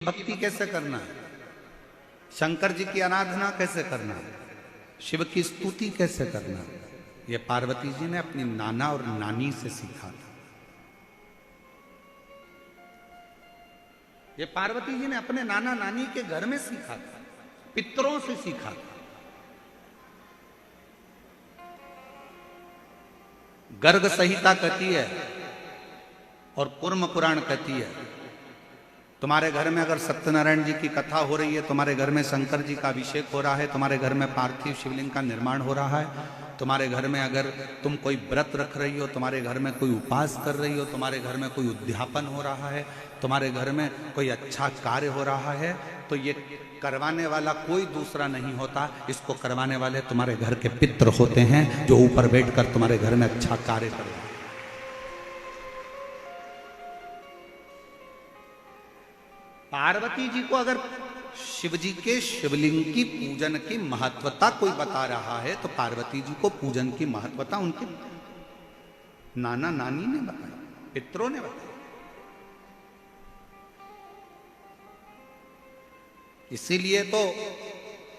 भक्ति कैसे करना है, शंकर जी की आराधना कैसे करना है, शिव की स्तुति कैसे करना है, ये पार्वती जी ने अपनी नाना और नानी से सीखा था। ये पार्वती जी ने अपने नाना नानी के घर में सीखा था, पितरों से सीखा था। गर्ग संहिता कहती है और कूर्म पुराण कहती है, तुम्हारे घर में अगर सत्यनारायण जी की कथा हो रही है, तुम्हारे घर में शंकर जी का अभिषेक हो रहा है, तुम्हारे घर में पार्थिव शिवलिंग का निर्माण हो रहा है, तुम्हारे घर में अगर तुम कोई व्रत रख रही हो, तुम्हारे घर में कोई उपास कर रही हो, तुम्हारे घर में कोई उद्यापन हो रहा है, तुम्हारे घर में कोई अच्छा कार्य हो रहा है, तो ये करवाने वाला कोई दूसरा नहीं होता, इसको करवाने वाले तुम्हारे घर के पितृ होते हैं, जो ऊपर बैठकर तुम्हारे घर में अच्छा कार्य कर रहे हैं। पार्वती जी को अगर शिव जी के शिवलिंग की पूजन की महत्वता कोई बता रहा है, तो पार्वती जी को पूजन की महत्वता उनके नाना नानी ने बताई, पितरों ने बताई। इसीलिए तो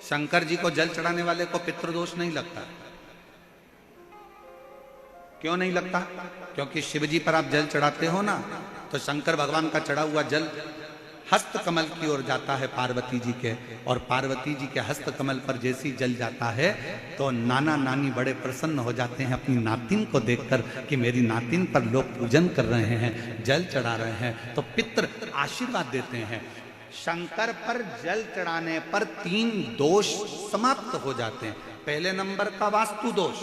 शंकर जी को जल चढ़ाने वाले को पितृदोष नहीं लगता। क्यों नहीं लगता? क्योंकि शिव जी पर आप जल चढ़ाते हो ना, तो शंकर भगवान का चढ़ा हुआ जल हस्त कमल की ओर जाता है पार्वती जी के, और पार्वती जी के हस्त कमल पर जैसी जल जाता है तो नाना नानी बड़े प्रसन्न हो जाते हैं अपनी नातिन को देखकर कि मेरी नातिन पर लोग पूजन कर रहे हैं, जल चढ़ा रहे हैं, तो पितृ आशीर्वाद देते हैं। शंकर पर जल चढ़ाने पर 3 दोष समाप्त हो जाते हैं। पहले नंबर का वास्तु दोष,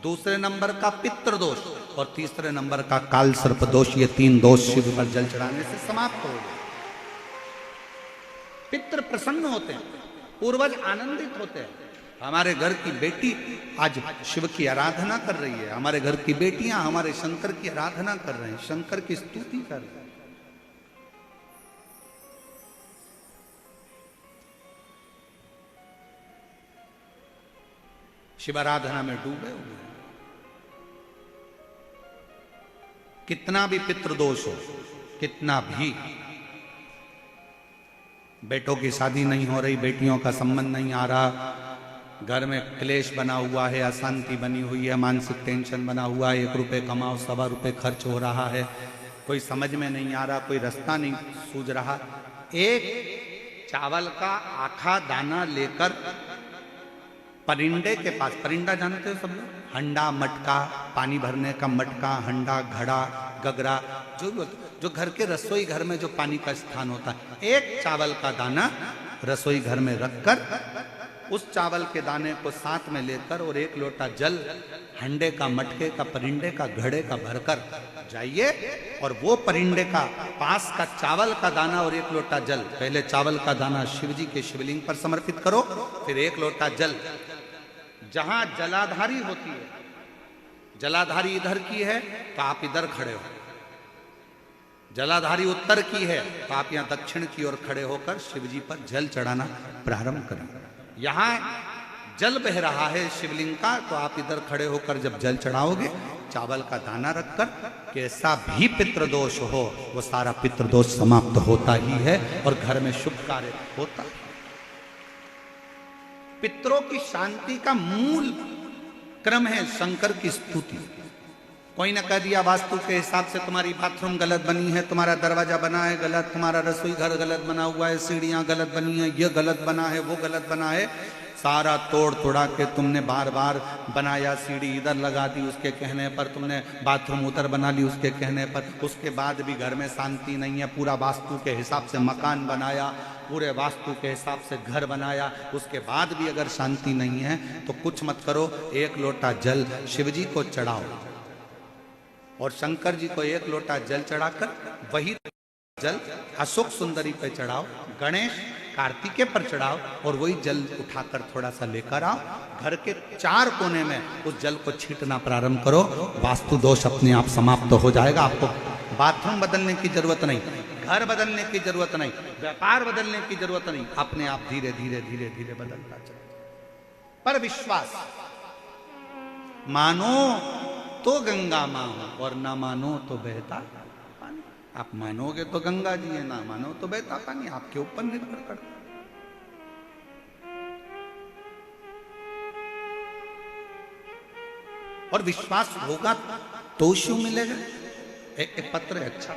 दूसरे नंबर का पितृ दोष और तीसरे नंबर का काल सर्प दोष। ये 3 दोष शिव पर जल चढ़ाने से समाप्त हो गए। पितृ प्रसन्न होते हैं, पूर्वज आनंदित होते हैं। हमारे घर की बेटी आज शिव की आराधना कर रही है, हमारे घर की बेटियां हमारे शंकर की आराधना कर रहे हैं, शंकर की स्तुति कर रहे हैं। शिव आराधना में डूबे हुए हैं। कितना भी पितृदोष हो, कितना भी, बेटों की शादी नहीं हो रही, बेटियों का संबंध नहीं आ रहा, घर में क्लेश बना हुआ है, अशांति बनी हुई है, मानसिक टेंशन बना हुआ है, 1 रुपये कमाओ 1.25 रुपये खर्च हो रहा है, कोई समझ में नहीं आ रहा, कोई रास्ता नहीं सूझ रहा, एक चावल का आखा दाना लेकर परिंदे के पास, परिंदा जानते हो सब लोग, हंडा मटका, पानी भरने का मटका, हंडा घड़ा गगरा, जो घर के रसोई घर में जो पानी का स्थान होता है, एक चावल का दाना रसोई घर में रखकर उस चावल के दाने को साथ में लेकर और 1 लोटा जल हंडे का, मटके का, परिंदे का, घड़े का भरकर जाइए और वो परिंदे का पास का चावल का दाना और 1 लोटा जल, पहले चावल का दाना शिव जी के शिवलिंग पर समर्पित करो, फिर 1 लोटा जल, जहां जलाधारी होती है, जलाधारी इधर की है तो आप इधर खड़े हो, जलाधारी उत्तर की है तो आप यहां दक्षिण की ओर खड़े होकर शिव जी पर जल चढ़ाना प्रारंभ करें। यहां जल बह रहा है शिवलिंग का, तो आप इधर खड़े होकर जब जल चढ़ाओगे, चावल का दाना रखकर, कैसा भी पितृदोष हो वो सारा पितृदोष समाप्त होता ही है और घर में शुभ कार्य होता है। पितरों की शांति का मूल क्रम है शंकर की स्तुति। कोई ने कह दिया वास्तु के हिसाब से तुम्हारी बाथरूम गलत बनी है, तुम्हारा दरवाजा बना है गलत, तुम्हारा रसोई घर गलत बना हुआ है, सीढ़ियां गलत बनी है, ये गलत बना है, वो गलत बना है, सारा तोड़ तोड़ा के तुमने बार बार बनाया, सीढ़ी इधर लगा दी उसके कहने पर, तुमने बाथरूम उधर बना ली उसके कहने पर, उसके बाद भी घर में शांति नहीं है, पूरा वास्तु के हिसाब से मकान बनाया, पूरे वास्तु के हिसाब से घर बनाया, उसके बाद भी अगर शांति नहीं है तो कुछ मत करो, 1 लोटा जल शिव जी को चढ़ाओ और शंकर जी को 1 लोटा जल चढ़ाकर वही जल अशोक सुंदरी पे चढ़ाओ, गणेश कार्तिकेय पर चढ़ाओ और वही जल उठाकर थोड़ा सा लेकर आओ, घर के 4 कोने में उस जल को छींटना प्रारंभ करो, वास्तु दोष अपने आप समाप्त हो जाएगा। आपको बाथरूम बदलने की जरूरत नहीं, घर बदलने की जरूरत नहीं, व्यापार बदलने की जरूरत नहीं, अपने आप धीरे धीरे धीरे धीरे बदलता चले। पर विश्वास, मानो तो गंगा मां और ना मानो तो बहता पानी। आप मानोगे तो गंगा जी है, ना मानो तो बहता पानी, आपके ऊपर निर्भर करता। और विश्वास होगा तो शू मिलेगा। एक पत्र है अच्छा,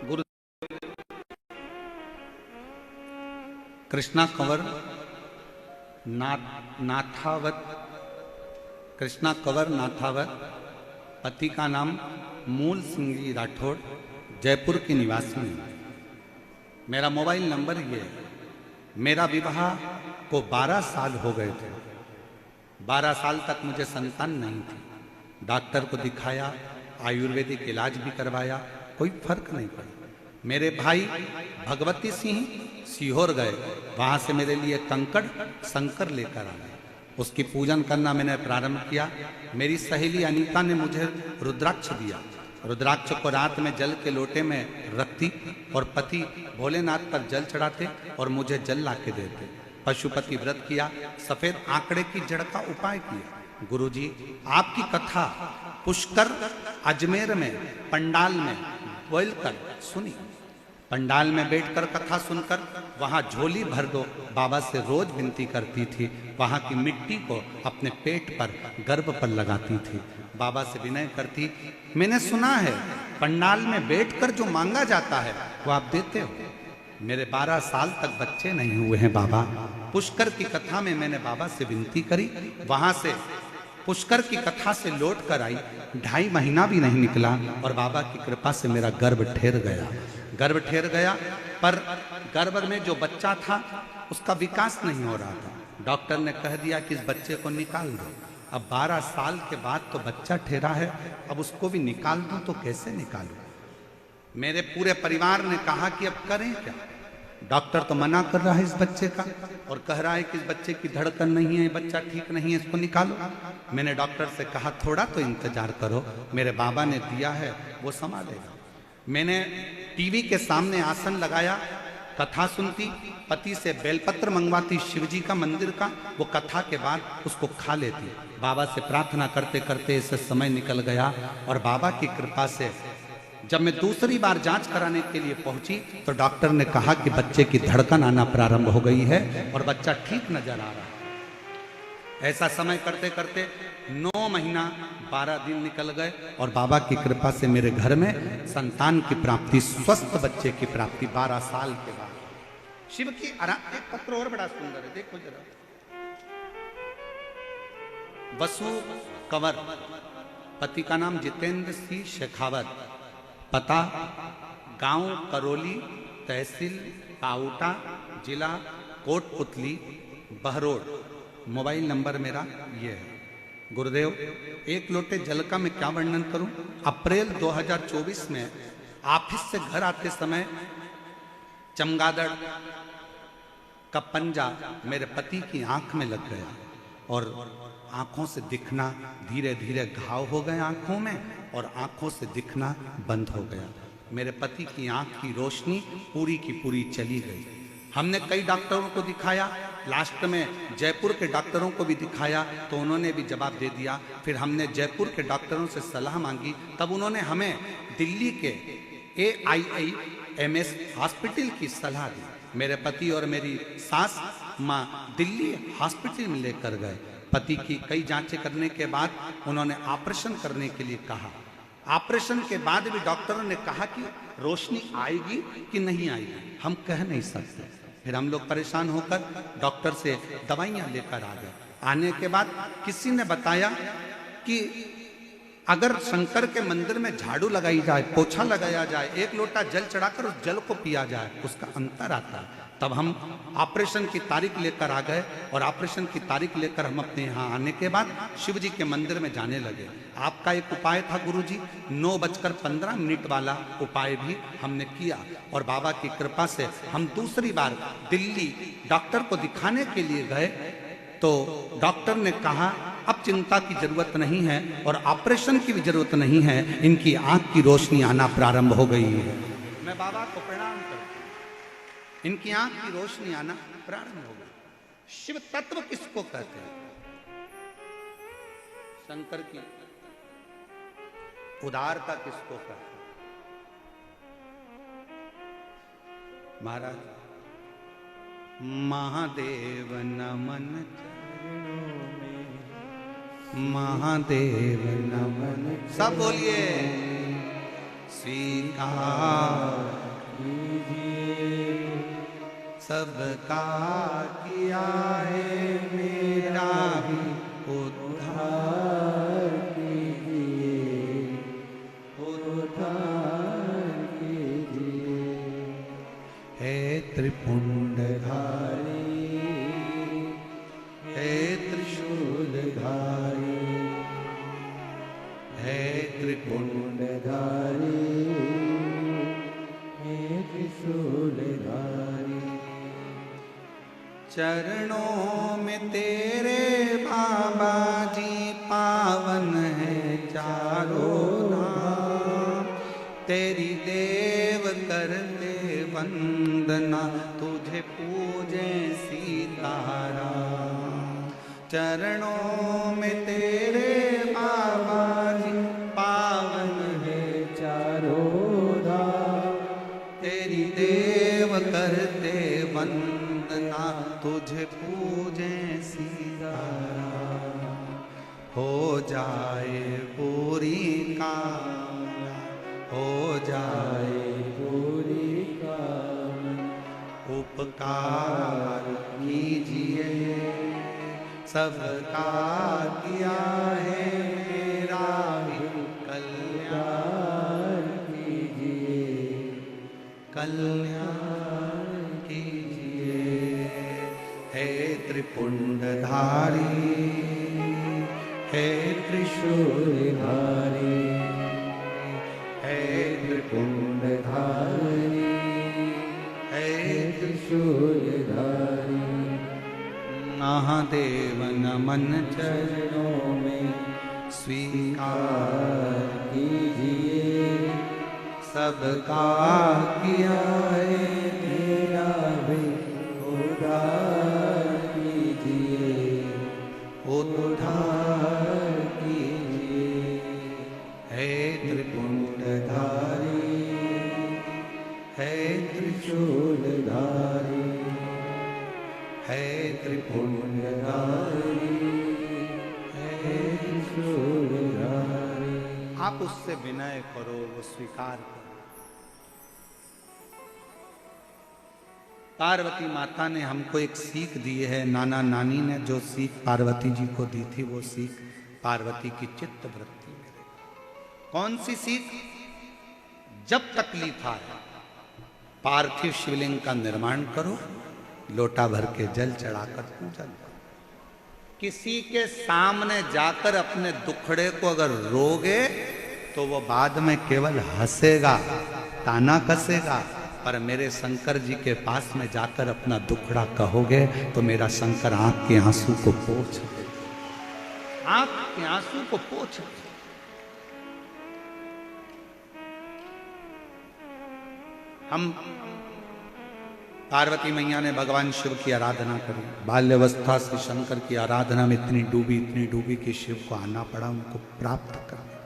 गुरु कृष्णा कंवर नाथावत, कृष्णा कंवर नाथावत, पति का नाम मूल सिंह जी राठौड़, जयपुर की निवासी हैं। मेरा मोबाइल नंबर ये है। मेरा विवाह को 12 साल हो गए थे। 12 साल तक मुझे संतान नहीं थी। डॉक्टर को दिखाया, आयुर्वेदिक इलाज भी करवाया, कोई फर्क नहीं पड़ा। मेरे भाई भगवती सिंह सीहोर गए, वहां से मेरे लिए कंकड़ शंकर लेकर आए। उसकी पूजन करना मैंने प्रारंभ किया। मेरी सहेली अनीता ने मुझे रुद्राक्ष दिया। रुद्राक्ष को रात में जल के लोटे में रखती और पति भोलेनाथ पर जल चढ़ाते और मुझे जल ला के देते। पशुपति व्रत किया, सफेद आंकड़े की जड़ का उपाय किया। गुरुजी, आपकी कथा पुष्कर अजमेर में पंडाल में बोलकर सुनी। पंडाल में बैठकर कथा सुनकर वहां झोली भर दो, बाबा से रोज विनती करती थी। वहां की मिट्टी को अपने पेट पर, गर्भ पर लगाती थी। बाबा से विनय करती, मैंने सुना है पंडाल में बैठकर जो मांगा जाता है वो आप देते हो। मेरे 12 साल तक बच्चे नहीं हुए हैं बाबा। पुष्कर की कथा में मैंने बाबा से विनती करी। वहां से पुष्कर की कथा से लौट कर आई, 2.5 महीना भी नहीं निकला और बाबा की कृपा से मेरा गर्भ ठहर गया। गर्भ ठहर गया, पर गर्भ में जो बच्चा था उसका विकास नहीं हो रहा था। डॉक्टर ने कह दिया कि इस बच्चे को निकाल दो। अब 12 साल के बाद तो बच्चा ठहरा है, अब उसको भी निकाल दूं तो कैसे निकालूं? मेरे पूरे परिवार ने कहा कि अब करें क्या? डॉक्टर तो मना कर रहा है इस बच्चे का और कह रहा है कि इस बच्चे की धड़कन नहीं है, बच्चा ठीक नहीं है, इसको निकालो। मैंने डॉक्टर से कहा थोड़ा तो इंतजार करो, मेरे बाबा ने दिया है वो संभालेगा। मैंने टीवी के सामने आसन लगाया, कथा सुनती, पति से बेलपत्र मंगवाती शिवजी का मंदिर का, वो कथा के बाद उसको खा लेती। बाबा से प्रार्थना करते करते ऐसे समय निकल गया और बाबा की कृपा से जब मैं दूसरी बार जांच कराने के लिए पहुंची तो डॉक्टर ने कहा कि बच्चे की धड़कन आना प्रारंभ हो गई है और बच्चा ठीक नजर आ रहा है। ऐसा समय करते करते 9 महीना 12 दिन निकल गए और बाबा की कृपा से मेरे घर में संतान की प्राप्ति, स्वस्थ बच्चे की प्राप्ति 12 साल के बाद। शिव की एक पत्र और बड़ा सुंदर है, देखो जरा। वसु कंवर, पति का नाम जितेंद्र सिंह शेखावत, पता गांव करौली, तहसील पाउटा, जिला कोटपुतली, बहरोड। मोबाइल नंबर मेरा ये है। गुरुदेव, 1 लोटे जल का मैं क्या वर्णन करूं? अप्रैल 2024 में ऑफिस से घर आते समय चमगादड़ का पंजा मेरे पति की आंख में लग गया और आंखों से दिखना, धीरे धीरे घाव हो गए आंखों में और आंखों से दिखना बंद हो गया। मेरे पति की आंख की रोशनी पूरी की पूरी चली गई। हमने कई डॉक्टरों को दिखाया, लास्ट में जयपुर के डॉक्टरों को भी दिखाया तो उन्होंने भी जवाब दे दिया। फिर हमने जयपुर के डॉक्टरों से सलाह मांगी, तब उन्होंने हमें दिल्ली के AIIMS हॉस्पिटल की सलाह दी। मेरे पति और मेरी सास माँ दिल्ली हॉस्पिटल में लेकर गए। पति की कई जांचें करने के बाद उन्होंने ऑपरेशन करने के लिए कहा। ऑपरेशन के बाद भी डॉक्टरों ने कहा कि रोशनी आएगी कि नहीं आएगी, हम कह नहीं सकते। फिर हम लोग परेशान होकर डॉक्टर से दवाइयां लेकर आ गए। आने के बाद किसी ने बताया कि अगर शंकर के मंदिर में झाड़ू लगाई जाए, पोछा लगाया जाए, एक लोटा जल चढ़ाकर उस जल को पिया जाए, उसका अंतर आता है। तब हम ऑपरेशन की तारीख लेकर आ गए और ऑपरेशन की तारीख लेकर हम अपने यहाँ आने के बाद शिव जी के मंदिर में जाने लगे। आपका एक उपाय था गुरुजी, 9:15 वाला उपाय भी हमने किया और बाबा की कृपा से हम दूसरी बार दिल्ली डॉक्टर को दिखाने के लिए गए तो डॉक्टर ने कहा अब चिंता की जरूरत नहीं है और ऑपरेशन की भी जरूरत नहीं है, इनकी आंख की रोशनी आना प्रारंभ हो गई है। मैं बाबा को प्रणाम करता हूं, इनकी आंख की रोशनी आना प्रारंभ हो गई। शिव तत्व किसको कहते हैं? शंकर की उदारता किसको कहते हैं? महाराज महादेव नमन चरणों में, महादेव नमन, सब बोलिए स्वीकार कीजिए सबका किया है मेरा भी उद्धार कीजिए, उद्धार कीजिए। हे त्रिपुंडधारी, हे त्रिशूलधारी, हे त्रिपुंडधारी, हे त्रिशूलधारी। चरणों में तेरे बाबा जी पावन है चारों धाम, तेरी देव करते वंदना, तुझे पूजे सीताराम। चरणों में तेरे बाबा जी पावन है चारों धाम, तेरी देव करते वंदना, तुझे पूजे सीताराम। हो जाए पूरी कामना, हो जाए पूरी कामना, उपकार कीजिए सबका किया है मेरा भी कल्याण कीजिए, कल्याण कीजिए। हे त्रिपुंडधारी, हे त्रिशूलधारी, हे त्रिपुंडधारी, हे त्रिशूलधारी। महादेव नमन चरणों में स्वीकार कीजिए सबका किया है मेरा भी उद्धार कीजिए, उद्धार कीजिए। हे त्रिपुंडधारी, हे त्रिशूलधारी, हे त्रिपुंडधारी, हे त्रिशूलधारी। आप उससे विनय करो, वो स्वीकार करो। पार्वती माता ने हमको एक सीख दी है, नाना नानी ने जो सीख पार्वती जी को दी थी वो सीख पार्वती की चित्त वृत्ति में। कौन सी सीख? जब तकलीफ आए पार्थिव शिवलिंग का निर्माण करो, लोटा भर के जल चढ़ाकर पूजन करो। किसी के सामने जाकर अपने दुखड़े को अगर रोगे तो वो बाद में केवल हंसेगा, ताना कसेगा, पर मेरे शंकर जी के पास में जाकर अपना दुखड़ा कहोगे तो मेरा शंकर आंख के आंसू को पोंछ दे, आंख के आंसू को पोंछ दे। हम पार्वती मैया ने भगवान शिव की आराधना करी, बाल्यावस्था से शंकर की आराधना में इतनी डूबी कि शिव को आना पड़ा उनको प्राप्त करने के।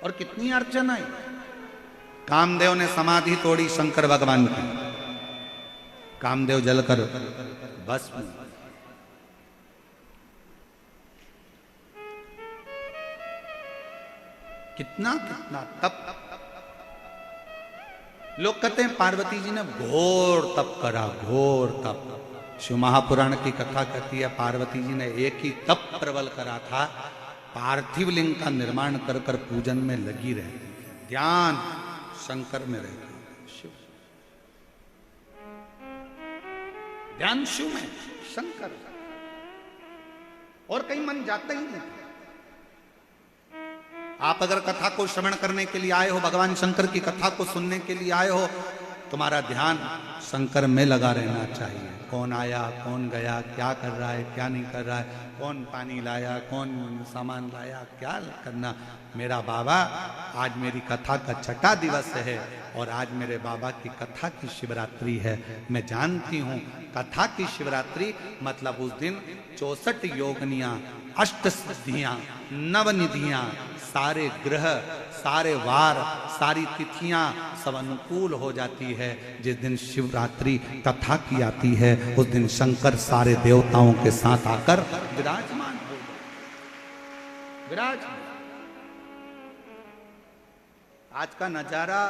और कितनी अड़चन आई। कामदेव ने समाधि तोड़ी शंकर भगवान की, कामदेव जलकर भस्म, कितना कितना तप। लोग कहते हैं पार्वती जी ने घोर तप करा, घोर तप। शिव महापुराण की कथा कहती है पार्वती जी ने एक ही तप प्रबल करा था, पार्थिव लिंग का निर्माण कर कर पूजन में लगी रहती, ध्यान शंकर में रहती, शिव ध्यान शिव में, शंकर, और कहीं मन जाता ही नहीं। आप अगर कथा को श्रवण करने के लिए आए हो, भगवान शंकर की कथा को सुनने के लिए आए हो, तुम्हारा ध्यान शंकर में लगा रहना चाहिए। कौन आया, कौन गया, क्या कर रहा है, क्या नहीं कर रहा है, कौन पानी लाया, कौन सामान लाया, क्या करना। मेरा बाबा, आज मेरी कथा का छठा दिवस है और आज मेरे बाबा की कथा की शिवरात्रि है। मैं जानती हूँ कथा की शिवरात्रि मतलब उस दिन 64 योगनियां, अष्ट सिद्धियां, नवनिधियां, सारे ग्रह, सारे वार, सारी तिथियां सब अनुकूल हो जाती है। जिस दिन शिवरात्रि कथा की आती है उस दिन शंकर सारे देवताओं के साथ आकर विराजमान हो, विराजमान। आज का नजारा,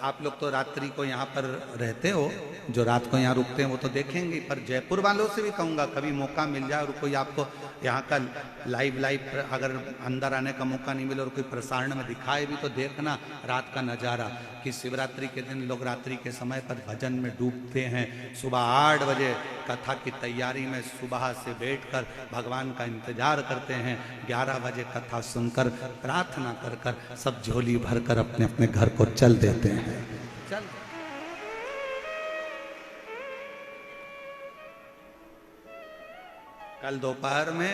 आप लोग तो रात्रि को यहाँ पर रहते हो, जो रात को यहाँ रुकते हैं वो तो देखेंगे, पर जयपुर वालों से भी कहूँगा कभी मौका मिल जाए और कोई आपको यहाँ का लाइव अगर अंदर आने का मौका नहीं मिले और कोई प्रसारण में दिखाए भी तो देखना रात का नज़ारा, कि शिवरात्रि के दिन लोग रात्रि के समय पर भजन में डूबते हैं। सुबह 8 बजे कथा की तैयारी में सुबह से बैठकर भगवान का इंतजार करते हैं, 11 बजे कथा सुनकर प्रार्थना कर कर सब झोली भरकर अपने अपने घर को चल देते हैं। चल कल दोपहर में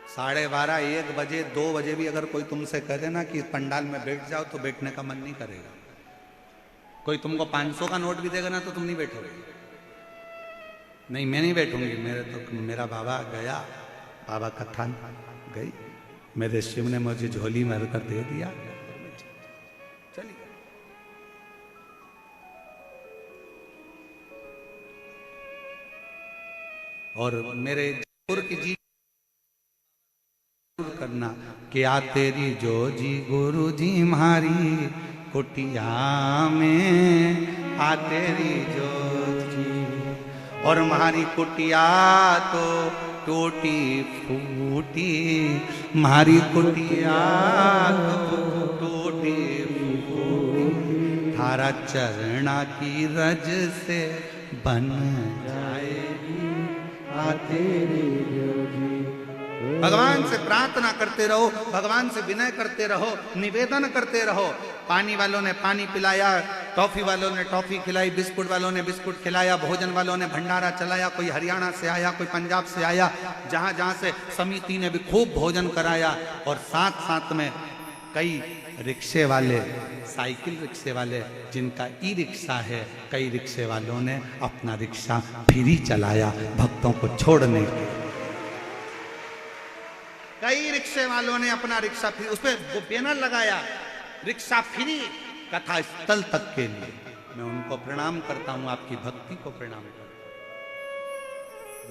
12:30, 1 बजे, 2 बजे भी अगर कोई तुमसे कहे ना कि पंडाल में बैठ जाओ तो बैठने का मन नहीं करेगा। कोई तुमको 500 का नोट भी देगा ना तो तुम नहीं बैठोगे। नहीं, मैं नहीं बैठूंगी, मेरा बाबा गया, बाबा कथा गई, मेरे शिव ने मुझे झोली में कर दे दिया, चलिए। और मेरे जयपुर की जी करना, क्या तेरी जो जी गुरु जी मारी कुटिया में, आ तेरी जो जी, और हमारी कुटिया तो टूटी फूटी, मारी कुटिया तो टूटी फूटी, थारा चरणा की रज से बन जाएगी आ तेरी जो जी। भगवान से प्रार्थना करते रहो, भगवान से विनय करते रहो, निवेदन करते रहो। पानी वालों ने पानी पिलाया, टॉफी वालों ने टॉफी खिलाई, बिस्कुट वालों ने बिस्कुट खिलाया, भोजन वालों ने भंडारा चलाया, कोई हरियाणा से आया, कोई पंजाब से आया, जहां जहां से समिति ने भी खूब भोजन कराया। और साथ साथ में कई रिक्शे वाले, साइकिल रिक्शे वाले जिनका ई रिक्शा है, कई रिक्शे वालों ने अपना रिक्शा फ्री चलाया भक्तों को छोड़ने के। कई रिक्शे वालों ने अपना रिक्शा फ्री, उस पर वो बैनर लगाया, रिक्शा फ्री कथा स्थल तक के लिए। मैं उनको प्रणाम करता हूं, आपकी भक्ति को प्रणाम करता हूं,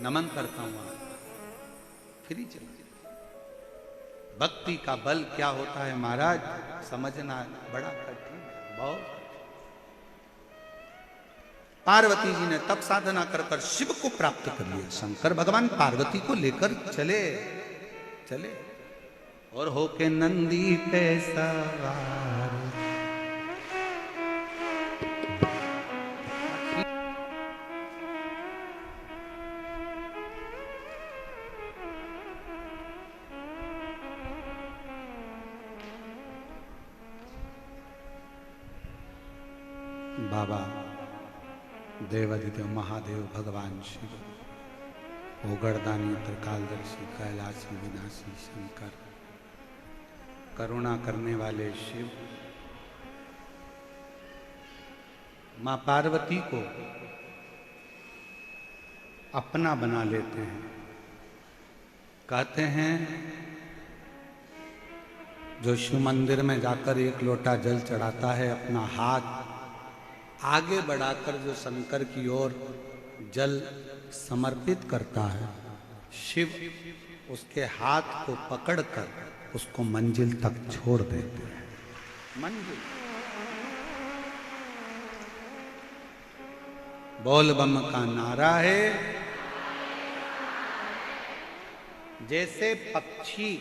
नमन करता हूं। फ्री चला, भक्ति का बल क्या होता है महाराज, समझना बड़ा कठिन है, बहुत। पार्वती जी ने तप साधना कर कर शिव को प्राप्त कर लिया। शंकर भगवान पार्वती को लेकर चले चले और होके नंदी पे सवार। बाबा देवाधिदेव महादेव भगवान शिव, ओगरदानी त्रिकालदर्शी कैलाशी विनाशी शंकर, करुणा करने वाले शिव, मां पार्वती को अपना बना लेते हैं। कहते हैं जो शिव मंदिर में जाकर 1 लोटा जल चढ़ाता है, अपना हाथ आगे बढ़ाकर जो शंकर की ओर जल समर्पित करता है, शिव उसके हाथ को पकड़कर उसको मंजिल तक छोड़ देते हैं। मंजिल। बोल बम का नारा है। जैसे पक्षी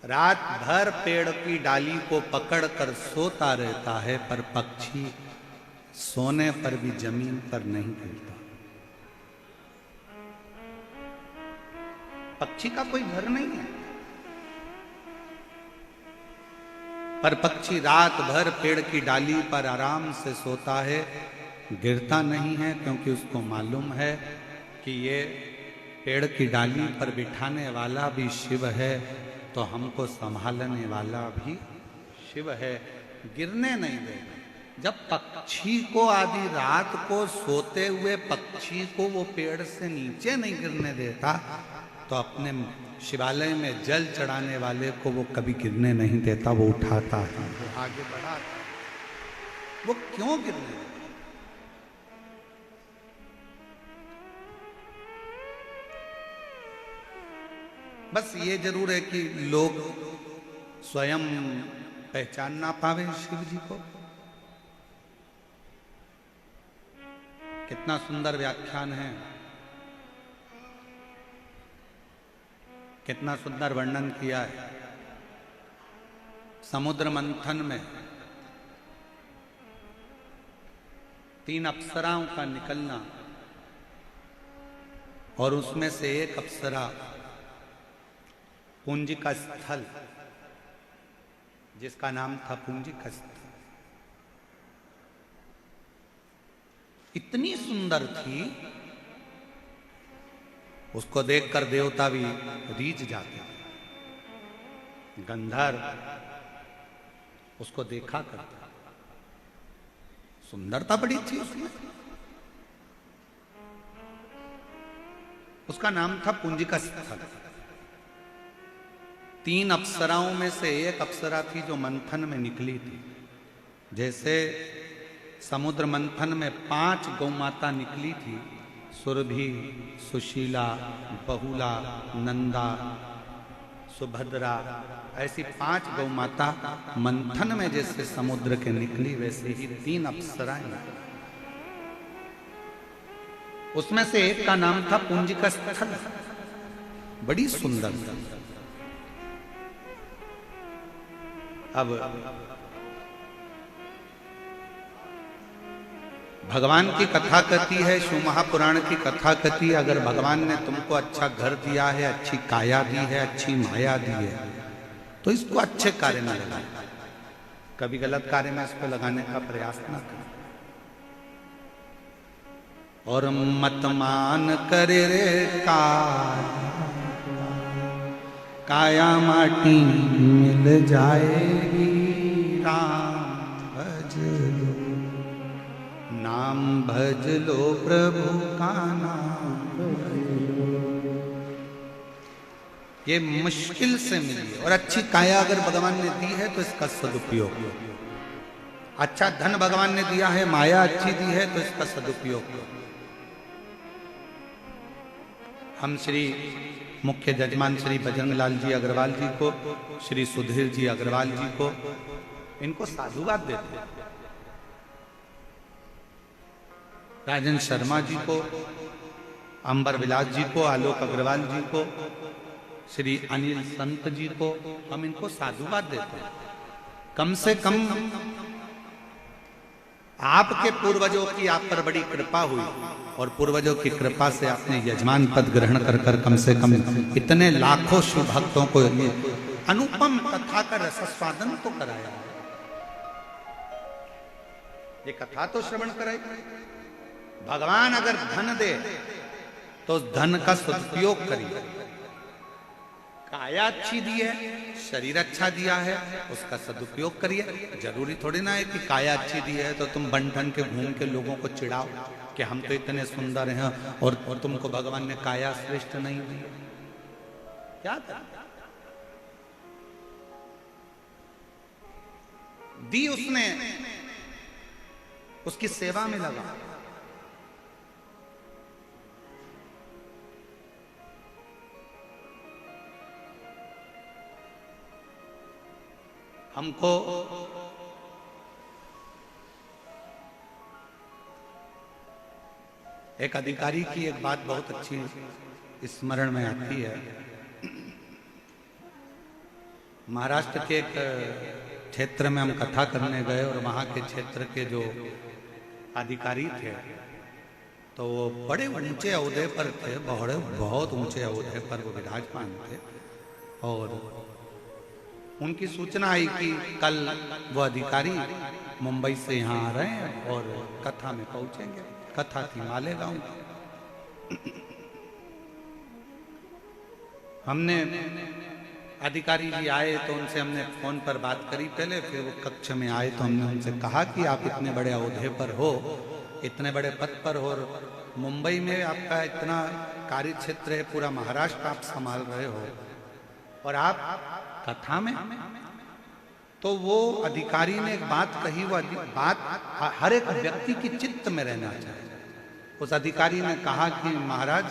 रात भर पेड़ की डाली को पकड़कर सोता रहता है, पर पक्षी सोने पर भी जमीन पर नहीं गिरता। पक्षी का कोई घर नहीं है, पर पक्षी रात भर पेड़ की डाली पर आराम से सोता है, गिरता नहीं है, क्योंकि उसको मालूम है कि ये पेड़ की डाली पर बिठाने वाला भी शिव है, तो हमको संभालने वाला भी शिव है, गिरने नहीं देगा। जब पक्षी को आधी रात को सोते हुए पक्षी को वो पेड़ से नीचे नहीं गिरने देता, तो अपने शिवालय में जल चढ़ाने वाले को वो कभी गिरने नहीं देता, वो उठाता है, वो आगे बढ़ाता। वो क्यों गिरने देता? बस ये जरूर है कि लोग स्वयं पहचान ना पावे शिव जी को। कितना सुंदर व्याख्यान है, कितना सुंदर वर्णन किया है। समुद्र मंथन में 3 अप्सराओं का निकलना, और उसमें से एक अप्सरा पुंजिका स्थल, जिसका नाम था पुंजिका स्थल, इतनी सुंदर थी, उसको देखकर देवता भी रीझ जाते। गंधर्व उसको देखा करता, सुंदरता बड़ी थी उसमें। उसका नाम था पुंजिका स्थल। 3 अप्सराओं में से एक अप्सरा थी जो मंथन में निकली थी। जैसे समुद्र मंथन में 5 गौमाता निकली थी, सुरभि, सुशीला, बहुला, नंदा, सुभद्रा, ऐसी 5 गौमाता मंथन में जैसे समुद्र के निकली, वैसे ही 3 अप्सराएं। उसमें से एक का नाम था पुंजिका स्थल, बड़ी सुंदर। अब भगवान की कथा कहती है, शिव महापुराण की कथा कहती है, अगर भगवान ने तुमको अच्छा घर दिया है, अच्छी काया दी है, अच्छी माया दी है, तो इसको अच्छे कार्य में लगाओ, कभी गलत कार्य में इसको लगाने का प्रयास न करो। और मत मान करे रे काया माटी मिल जाएगी, राम भज लो, नाम भज लो, प्रभु का नाम भज लो। ये मुश्किल से मिली, और अच्छी काया अगर भगवान ने दी है तो इसका सदुपयोग। अच्छा धन भगवान ने दिया है, माया अच्छी दी है, तो इसका सदुपयोग। हम श्री मुख्य जजमान श्री बजरंगलाल जी अग्रवाल जी को, श्री सुधीर जी अग्रवाल जी को, इनको साधुवाद देते हैं। राजन शर्मा जी को, अंबर विलास जी को, आलोक अग्रवाल जी को, श्री अनिल संत जी को हम इनको साधुवाद देते हैं। कम से कम आपके पूर्वजों की आप पर बड़ी कृपा हुई, और पूर्वजों की कृपा से आपने यजमान पद ग्रहण कर कम से कम इतने लाखों शिव भक्तों को ये अनुपम कथा का रसस्वादन तो कराया। ये कथा तो श्रवण कराई। भगवान अगर धन दे तो धन का सदुपयोग करिए। काया अच्छी दी है, शरीर अच्छा दिया है, उसका सदुपयोग करिए। जरूरी थोड़ी ना है कि काया अच्छी दी है तो तुम बन ठन के घूम के लोगों को चिढ़ाओ कि हम तो इतने सुंदर हैं और तुमको भगवान ने काया श्रेष्ठ नहीं दी। क्या दी उसने, उसकी सेवा में लगा। हमको एक अधिकारी की एक बात बहुत अच्छी स्मरण में आती है। महाराष्ट्र के एक क्षेत्र में हम कथा करने गए और वहाँ के क्षेत्र के जो अधिकारी थे तो वो बड़े ऊंचे ओहदे पर थे, बहुत ऊंचे ओहदे पर वो विराजमान थे। और उनकी सूचना आई कि कल वो अधिकारी मुंबई से यहाँ आ रहे हैं और कथा में पहुंचेंगे। कथा थी मालेगांव। हमने अधिकारी जी आए तो उनसे हमने फोन पर बात करी पहले, फिर वो कक्ष में आए तो हमने उनसे कहा कि आप इतने बड़े ओहदे पर हो, इतने बड़े पद पर हो, मुंबई में आपका इतना कार्य क्षेत्र है, पूरा महाराष्ट्र आप संभाल रहे हो और आप कथा में। तो वो अधिकारी ने एक बात कही, वो बात हर एक व्यक्ति की चित्त में रहना चाहिए। उस अधिकारी ने कहा कि महाराज,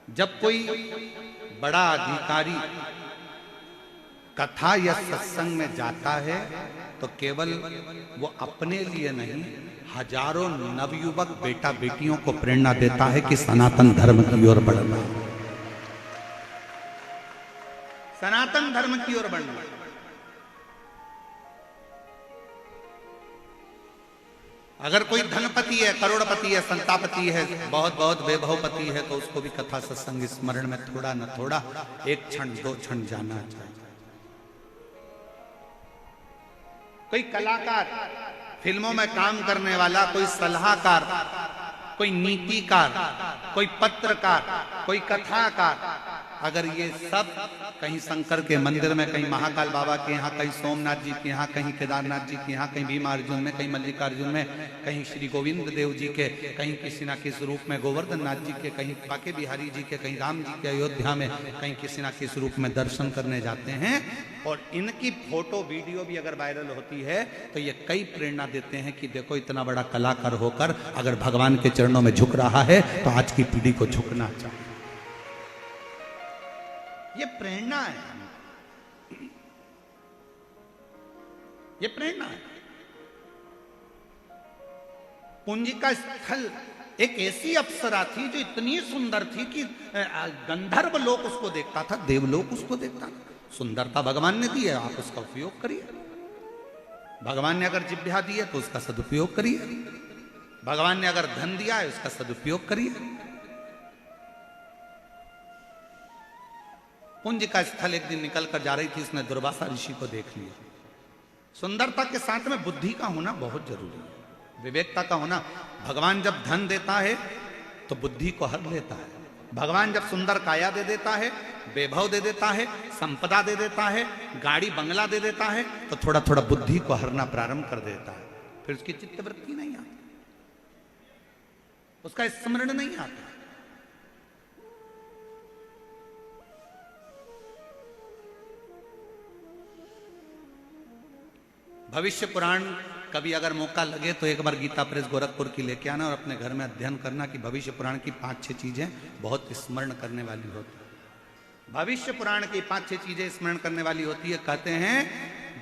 जब कोई बड़ा अधिकारी कथा या सत्संग में जाता है तो केवल वो अपने लिए नहीं, हजारों नवयुवक बेटा बेटियों को प्रेरणा देता है कि सनातन धर्म की ओर बढ़ना, सनातन धर्म की ओर बढ़ना। अगर कोई धनपति है, करोड़पति है, संतापति है, बहुत बहुत वैभवपति है तो उसको भी कथा सत्संग स्मरण में थोड़ा न थोड़ा, एक क्षण दो क्षण जाना चाहिए। कोई कलाकार, फिल्मों में काम करने वाला, कोई सलाहकार, कोई नीतिकार, कोई पत्रकार, कोई कथाकार, अगर ये सब कहीं शंकर के मंदिर में, कहीं महाकाल बाबा के यहाँ, कहीं सोमनाथ जी के यहाँ, कहीं केदारनाथ जी के यहाँ, कहीं भीमार्जुन में, कहीं मल्लिकार्जुन में, कहीं श्री गोविंद देव जी के, कहीं किसी ना किसी रूप में गोवर्धन नाथ जी के, कहीं बाके बिहारी जी के, कहीं राम जी के अयोध्या में, कहीं किसी ना किसी रूप में दर्शन करने जाते हैं और इनकी फोटो वीडियो भी अगर वायरल होती है तो ये कई प्रेरणा देते हैं कि देखो इतना बड़ा कलाकार होकर अगर भगवान के चरणों में झुक रहा है तो आज की पीढ़ी को झुकना चाहिए। ये प्रेरणा है, ये प्रेरणा है। पुंजिका स्थल एक ऐसी अप्सरा थी जो इतनी सुंदर थी कि गंधर्व लोक उसको देखता था, देवलोक उसको देखता था। सुंदरता भगवान ने दी है, आप उसका उपयोग करिए। भगवान ने अगर जिह्वा दी है तो उसका सदुपयोग करिए। भगवान ने अगर धन दिया है उसका सदुपयोग करिए। पुंज का स्थल एक दिन निकल कर जा रही थी, उसने दुर्वासा ऋषि को देख लिया। सुंदरता के साथ में बुद्धि का होना बहुत जरूरी है, विवेकता का होना। भगवान जब धन देता है तो बुद्धि को हर लेता है। भगवान जब सुंदर काया दे देता है, वैभव दे देता है, संपदा दे देता है, गाड़ी बंगला दे देता है तो थोड़ा थोड़ा बुद्धि को हरना प्रारंभ कर देता है। फिर उसकी चित्तवृत्ति नहीं आती, उसका स्मरण नहीं आता। भविष्य पुराण कभी अगर मौका लगे तो एक बार गीता प्रेस गोरखपुर की लेके आना और अपने घर में अध्ययन करना कि भविष्य पुराण की 5-6 चीजें बहुत स्मरण करने वाली होती है। भविष्य पुराण की 5-6 चीजें स्मरण करने वाली होती है। कहते हैं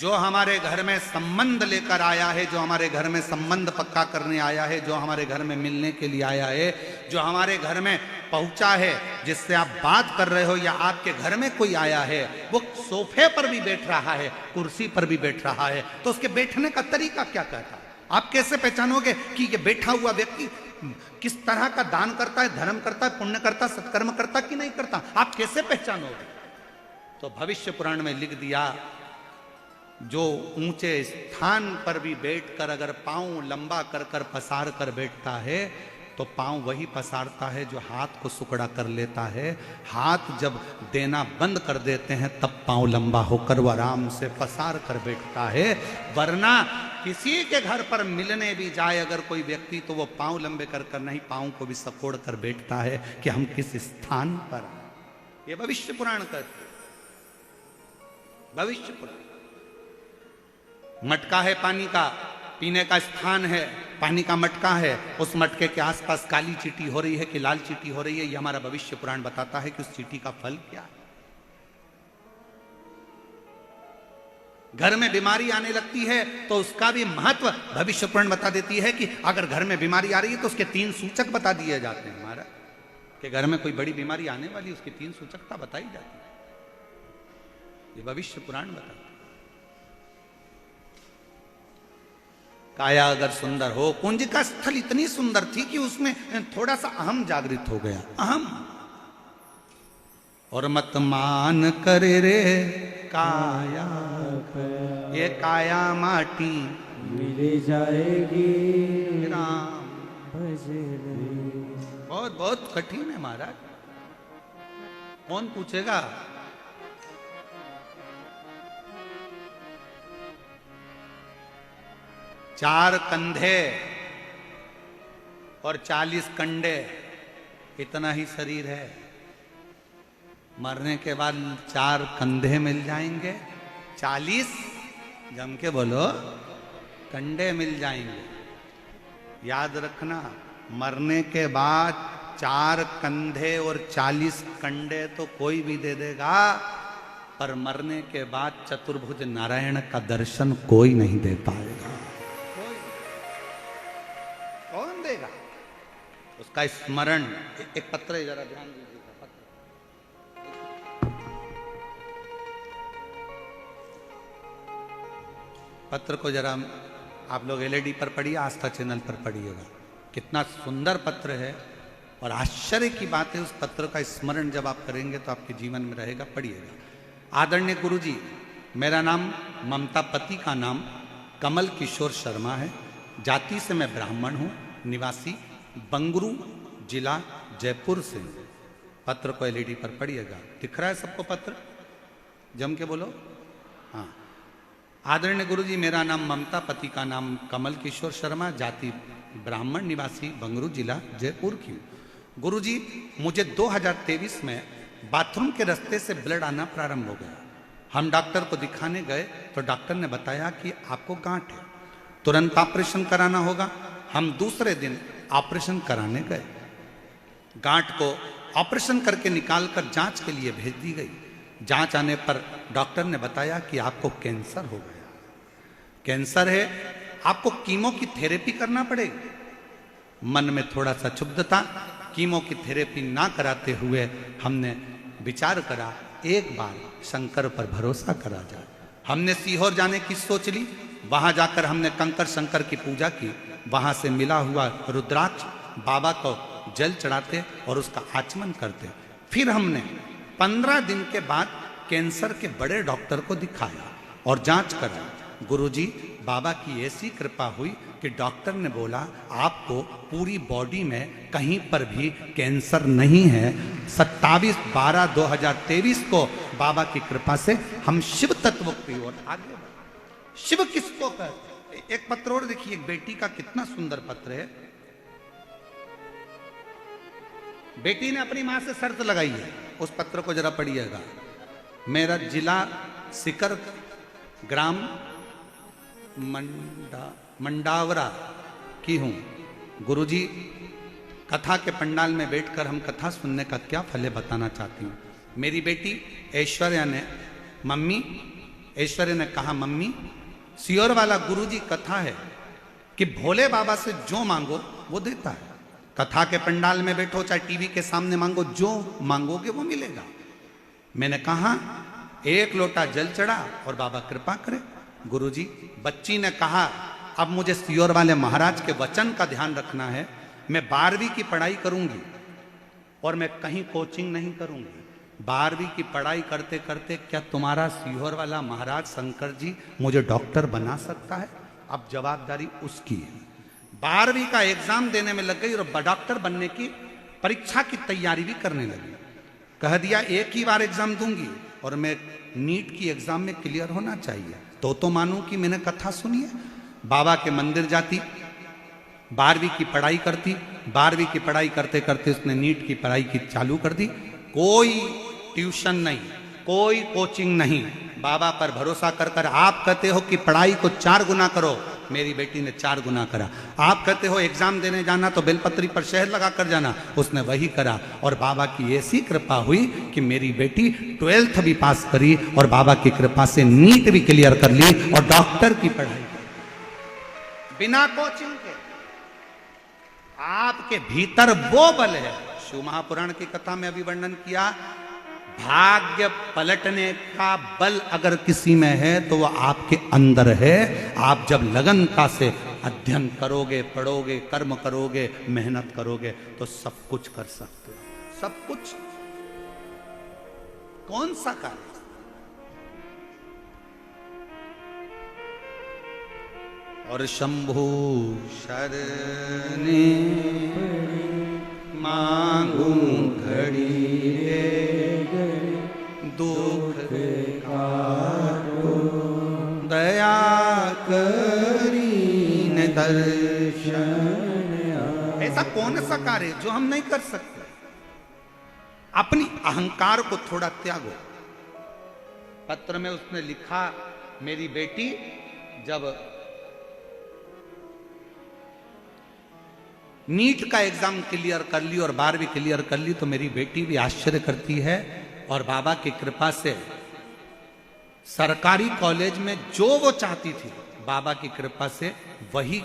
जो हमारे घर में संबंध लेकर आया है, जो हमारे घर में संबंध पक्का करने आया है, जो हमारे घर में मिलने के लिए आया है, जो हमारे घर में पहुंचा है, जिससे आप बात कर रहे हो या आपके घर में कोई आया है, वो सोफे पर भी बैठ रहा है, कुर्सी पर भी बैठ रहा है, तो उसके बैठने का तरीका क्या कहता है? आप कैसे पहचानोगे कि ये बैठा हुआ व्यक्ति किस तरह का दान करता है, धर्म करता है, पुण्य करता है, सत्कर्म करता कि नहीं करता? आप कैसे पहचानोगे? तो भविष्य पुराण में लिख दिया, जो ऊंचे स्थान पर भी बैठकर अगर पांव लंबा कर कर पसार कर बैठता है तो पांव वही पसारता है जो हाथ को सुकड़ा कर लेता है। हाथ जब देना बंद कर देते हैं तब पांव लंबा होकर वो आराम से पसार कर बैठता है। वरना किसी के घर पर मिलने भी जाए अगर कोई व्यक्ति तो वो पांव लंबे कर कर नहीं, पांव को भी सकोड़ कर बैठता है कि हम किस स्थान पर। ये भविष्य पुराण कहते, भविष्य पुराण। मटका है पानी का, पीने का स्थान है, पानी का मटका है, उस मटके के आसपास काली चींटी हो रही है कि लाल चींटी हो रही है, ये हमारा भविष्य पुराण बताता है कि उस चींटी का फल क्या है। घर में बीमारी आने लगती है तो उसका भी महत्व भविष्य पुराण बता देती है कि अगर घर में बीमारी आ रही है तो उसके 3 सूचक बता दिए जाते हैं हमारा, कि घर में कोई बड़ी बीमारी आने वाली, उसकी 3 सूचकता बताई जाती है। ये भविष्य पुराण बताता है। काया अगर सुंदर हो, कुंज का स्थल इतनी सुंदर थी कि उसमें थोड़ा सा अहम जागृत हो गया, अहम। और मत मान करे रे काया, ये काया माटी मिल जाएगी राम। भजन। बहुत बहुत कठिन है महाराज, कौन पूछेगा? चार कंधे और 40 कंडे, इतना ही शरीर है। मरने के बाद 4 कंधे मिल जाएंगे, 40 जम के बोलो कंडे मिल जाएंगे। याद रखना, मरने के बाद 4 कंधे और 40 कंडे तो कोई भी दे देगा, पर मरने के बाद चतुर्भुज नारायण का दर्शन कोई नहीं दे पाएगा। कौन देगा उसका स्मरण? एक पत्र है, जरा ध्यान दीजिएगा। पत्र को जरा आप लोग एलईडी पर पढ़िए, आस्था चैनल पर पढ़िएगा। कितना सुंदर पत्र है और आश्चर्य की बात है, उस पत्र का स्मरण जब आप करेंगे तो आपके जीवन में रहेगा। पढ़िएगा। आदरणीय गुरुजी, मेरा नाम ममता, पति का नाम कमल किशोर शर्मा है। जाति से मैं ब्राह्मण हूँ, निवासी बंगरू जिला जयपुर से। पत्र को एलईडी पर पढ़िएगा। दिख रहा है सबको पत्र? जम के बोलो हाँ। आदरणीय गुरुजी, मेरा नाम ममता, पति का नाम कमल किशोर शर्मा, जाति ब्राह्मण, निवासी बंगरू जिला जयपुर की। गुरुजी, मुझे 2023 में बाथरूम के रास्ते से ब्लड आना प्रारंभ हो गया। हम डॉक्टर को दिखाने गए तो डॉक्टर ने बताया कि आपको गांठ है, तुरंत ऑपरेशन कराना होगा। हम दूसरे दिन ऑपरेशन कराने गए। गांठ को ऑपरेशन करके निकालकर जांच के लिए भेज दी गई। जांच आने पर डॉक्टर ने बताया कि आपको कैंसर हो गया। कैंसर है, आपको कीमो की थेरेपी करना पड़ेगी। मन में थोड़ा सा क्षुब्धता, कीमो की थेरेपी ना कराते हुए हमने विचार करा, एक बार शंकर पर भरोसा करा जाए। हमने सीहोर जाने की सोच ली। वहां जाकर हमने कंकर शंकर की पूजा की। वहां से मिला हुआ रुद्राक्ष बाबा को जल चढ़ाते और उसका आचमन करते। फिर हमने 15 दिन के बाद कैंसर के बड़े डॉक्टर को दिखाया और जांच कराई। गुरुजी, बाबा की ऐसी कृपा हुई कि डॉक्टर ने बोला आपको पूरी बॉडी में कहीं पर भी कैंसर नहीं है। 27/12/2023 को बाबा की कृपा से हम शिव तत्व की ओर आगे बढ़े। शिव किसको कहते? एक पत्र और देखिए, एक बेटी का कितना सुंदर पत्र है। बेटी ने अपनी मां से शर्त लगाई है, उस पत्र को जरा पढ़िएगा। मेरा जिला सिकर, ग्राम मंडावरा की हूं। गुरुजी, कथा के पंडाल में बैठकर हम कथा सुनने का क्या फल है बताना चाहती हूँ। मेरी बेटी ऐश्वर्या ने कहा, मम्मी, सियोर वाला गुरुजी कथा है कि भोले बाबा से जो मांगो वो देता है। कथा के पंडाल में बैठो, चाहे टीवी के सामने मांगो, जो मांगोगे वो मिलेगा। मैंने कहा, एक लोटा जल चढ़ा और बाबा कृपा करे। गुरुजी, बच्ची ने कहा, अब मुझे सियोर वाले महाराज के वचन का ध्यान रखना है। मैं 12वीं की पढ़ाई करूंगी और मैं कहीं कोचिंग नहीं करूंगी। 12वीं की पढ़ाई करते करते क्या तुम्हारा सिहोर वाला महाराज शंकर जी मुझे डॉक्टर बना सकता है? अब जवाबदारी उसकी है। 12वीं का एग्जाम देने में लग गई और डॉक्टर बनने की परीक्षा की तैयारी भी करने लगी। कह दिया एक ही बार एग्जाम दूंगी और मैं नीट की एग्जाम में क्लियर होना चाहिए, तो मानूं कि मैंने कथा सुनी है। बाबा के मंदिर जाती, 12वीं की पढ़ाई करती। 12वीं की पढ़ाई करते करते उसने नीट की पढ़ाई की चालू कर दी। कोई ट्यूशन नहीं, कोई कोचिंग नहीं, बाबा पर भरोसा कर कर। आप कहते हो कि पढ़ाई को 4 गुना करो, मेरी बेटी ने 4 गुना करा। आप कहते हो एग्जाम देने जाना तो बेलपत्री पर शहद लगा कर जाना, उसने वही करा। और बाबा की ऐसी कृपा हुई कि मेरी बेटी 12th भी पास करी और बाबा की कृपा से नीट भी क्लियर कर ली और डॉक्टर की पढ़ाई बिना कोचिंग के। आपके भीतर वो बल है, शिव महापुराण की कथा में अभी वर्णन किया, भाग्य पलटने का बल अगर किसी में है तो वह आपके अंदर है। आप जब लगनता से अध्ययन करोगे, पढ़ोगे, कर्म करोगे, मेहनत करोगे तो सब कुछ कर सकते हो। सब कुछ। कौन सा कार्य? और शंभु शरणे मांगू घड़ी दुख दया करीन दर्शन। ऐसा कौन सा कार्य जो हम नहीं कर सकते? अपनी अहंकार को थोड़ा त्यागो। पत्र में उसने लिखा, मेरी बेटी जब नीट का एग्जाम क्लियर कर ली और 12वीं क्लियर कर ली तो मेरी बेटी भी आश्चर्य करती है। और बाबा की कृपा से सरकारी कॉलेज में जो वो चाहती थी, बाबा की कृपा से वही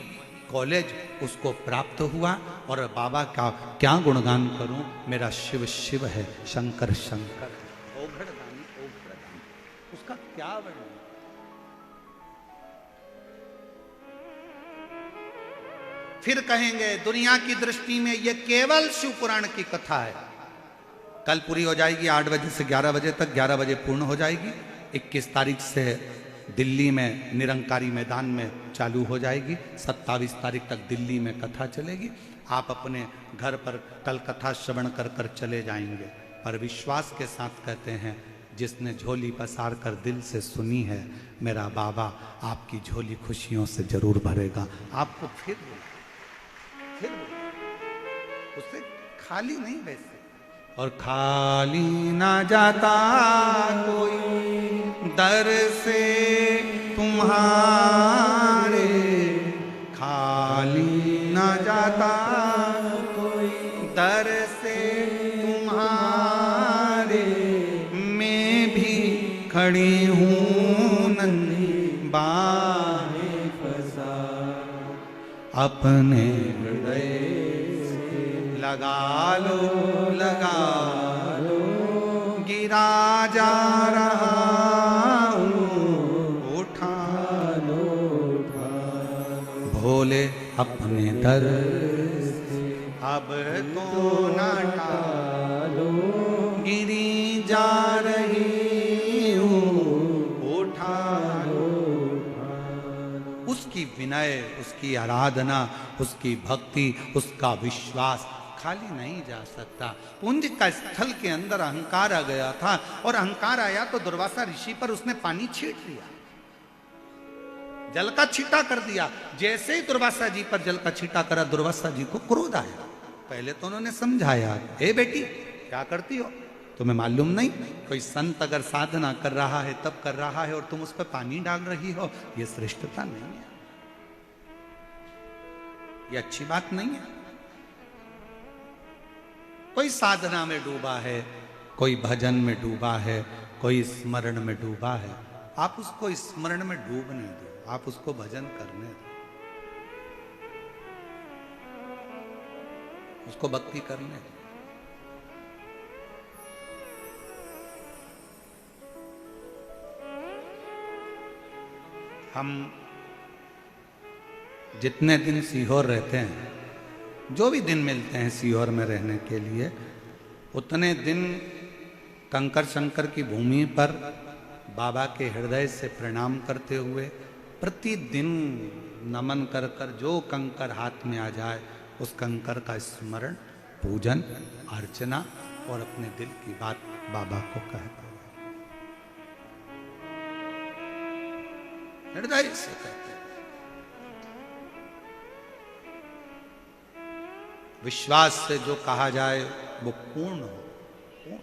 कॉलेज उसको प्राप्त हुआ। और बाबा का क्या गुणगान करूं, मेरा शिव शिव है, शंकर शंकर है, ओघड़दानी ओघड़दानी, उसका क्या वर्णन। फिर कहेंगे दुनिया की दृष्टि में यह केवल शिव पुराण की कथा है। कल पूरी हो जाएगी 8 बजे से 11 बजे तक, 11 बजे पूर्ण हो जाएगी। 21 तारीख से दिल्ली में निरंकारी मैदान में चालू हो जाएगी। 27 तारीख तक दिल्ली में कथा चलेगी। आप अपने घर पर कल कथा श्रवण कर कर चले जाएंगे। पर विश्वास के साथ कहते हैं, जिसने झोली पसार कर दिल से सुनी है, मेरा बाबा आपकी झोली खुशियों से जरूर भरेगा। आपको फिर उससे खाली नहीं वैसे। और खाली ना जाता कोई दर से तुम्हारे, खाली ना जाता कोई दर से तुम्हारे, मैं भी खड़ी हूँ नन्ही बाहें फंसा, अपने हृदय लगा लो, गिरा जा रहा हूँ, उठा लो, भोले अपने दर से अब तो ना टालो, गिरी जा रही हूँ, उठा लो। उसकी विनय, उसकी आराधना, उसकी भक्ति, उसका विश्वास खाली नहीं जा सकता। पुंज का स्थल के अंदर अहंकार आ गया था और अहंकार आया तो दुर्वासा ऋषि पर उसने पानी छीट दिया, जल का छींटा कर दिया। जैसे ही दुर्वासा जी पर जल का छींटा करा, दुर्वासा जी को क्रोध आया। पहले तो उन्होंने समझाया, ए बेटी क्या करती हो, तुम्हें मालूम नहीं कोई संत अगर साधना कर रहा है तब कर रहा है और तुम उस पर पानी डाल रही हो, यह श्रेष्ठता नहीं है, यह अच्छी बात नहीं है। कोई साधना में डूबा है, कोई भजन में डूबा है, कोई स्मरण में डूबा है, आप उसको स्मरण में डूबने दो, आप उसको भजन करने दो, उसको भक्ति करने दो। हम जितने दिन सीहोर रहते हैं, जो भी दिन मिलते हैं सीहोर में रहने के लिए, उतने दिन कंकर शंकर की भूमि पर बाबा के हृदय से प्रणाम करते हुए प्रतिदिन नमन कर कर जो कंकर हाथ में आ जाए उस कंकर का स्मरण, पूजन, अर्चना और अपने दिल की बात बाबा को कहते हैं, हृदय से कहते हैं। विश्वास से जो कहा जाए वो पूर्ण हो,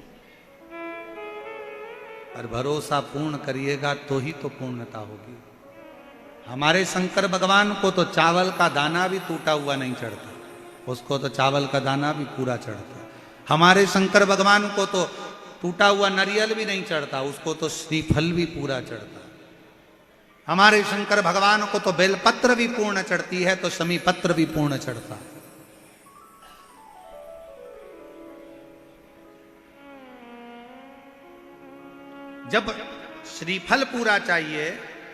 और भरोसा पूर्ण करिएगा तो ही तो पूर्णता होगी। हमारे शंकर भगवान को तो चावल का दाना भी टूटा हुआ नहीं चढ़ता, उसको तो चावल का दाना भी पूरा चढ़ता। हमारे शंकर भगवान को तो टूटा हुआ नारियल भी नहीं चढ़ता, उसको तो श्रीफल भी पूरा चढ़ता। हमारे शंकर भगवान को तो बेलपत्र भी पूर्ण चढ़ती है, तो शमी पत्र भी पूर्ण चढ़ता। जब श्रीफल पूरा चाहिए,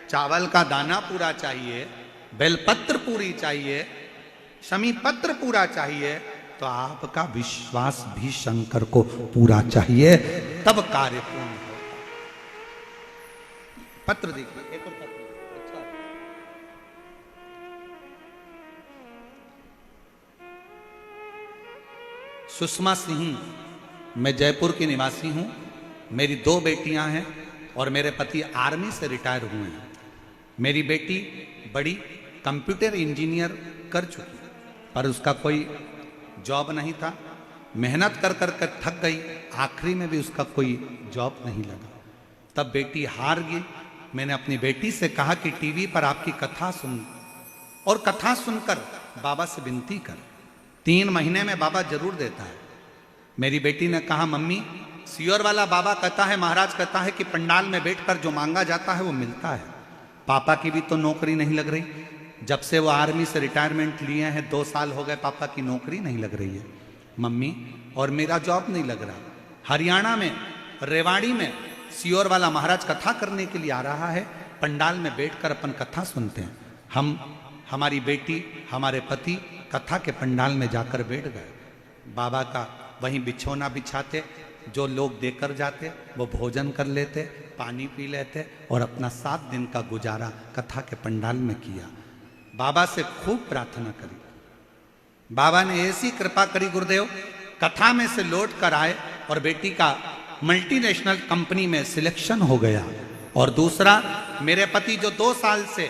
चावल का दाना पूरा चाहिए, बेलपत्र पूरी चाहिए, शमी पत्र पूरा चाहिए, तो आपका विश्वास भी शंकर को पूरा चाहिए, तब कार्य पूर्ण होगा। पत्र देखिए, एक और पत्र अच्छा। सुषमा सिंह, मैं जयपुर की निवासी हूं। मेरी 2 बेटियां हैं और मेरे पति आर्मी से रिटायर हुए हैं। मेरी बेटी बड़ी कंप्यूटर इंजीनियर कर चुकी, पर उसका कोई जॉब नहीं था। मेहनत कर कर कर थक गई, आखिरी में भी उसका कोई जॉब नहीं लगा। तब बेटी हार गई। मैंने अपनी बेटी से कहा कि टीवी पर आपकी कथा सुन, और कथा सुनकर बाबा से विनती कर, 3 महीने में बाबा जरूर देता है। मेरी बेटी ने कहा, मम्मी सियोर वाला बाबा कहता है, महाराज कहता है कि पंडाल में बैठकर जो मांगा जाता है वो मिलता है। पापा की भी तो नौकरी नहीं लग रही, जब से वो आर्मी से रिटायरमेंट लिए हैं 2 साल हो गए, पापा की नौकरी नहीं लग रही है मम्मी, और मेरा जॉब नहीं लग रहा। हरियाणा में रेवाड़ी में सियोर वाला महाराज कथा करने के लिए आ रहा है, पंडाल में बैठकर अपन कथा सुनते हैं। हमारी बेटी, हमारे पति कथा के पंडाल में जाकर बैठ गए। बाबा का वहीं बिछौना बिछाते, जो लोग देकर जाते वो भोजन कर लेते, पानी पी लेते, और अपना 7 दिन का गुजारा कथा के पंडाल में किया। बाबा से खूब प्रार्थना करी। बाबा ने ऐसी कृपा करी गुरुदेव, कथा में से लौट कर आए और बेटी का मल्टीनेशनल कंपनी में सिलेक्शन हो गया। और दूसरा, मेरे पति जो 2 साल से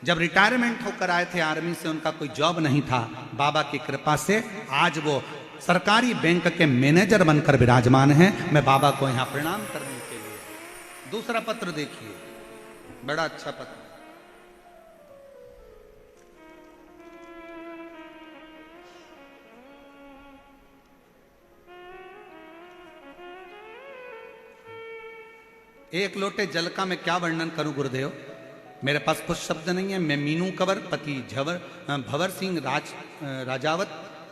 जब रिटायरमेंट होकर आए थे आर्मी से, उनका कोई जॉब नहीं था, बाबा की कृपा से आज वो सरकारी बैंक के मैनेजर बनकर विराजमान हैं। मैं बाबा को यहां प्रणाम करने के लिए। दूसरा पत्र देखिए, बड़ा अच्छा पत्र। एक लोटे जल का मैं क्या वर्णन करूं गुरुदेव, मेरे पास कुछ शब्द नहीं है। मैं मीनू कंवर, पति भंवर सिंह राजावत,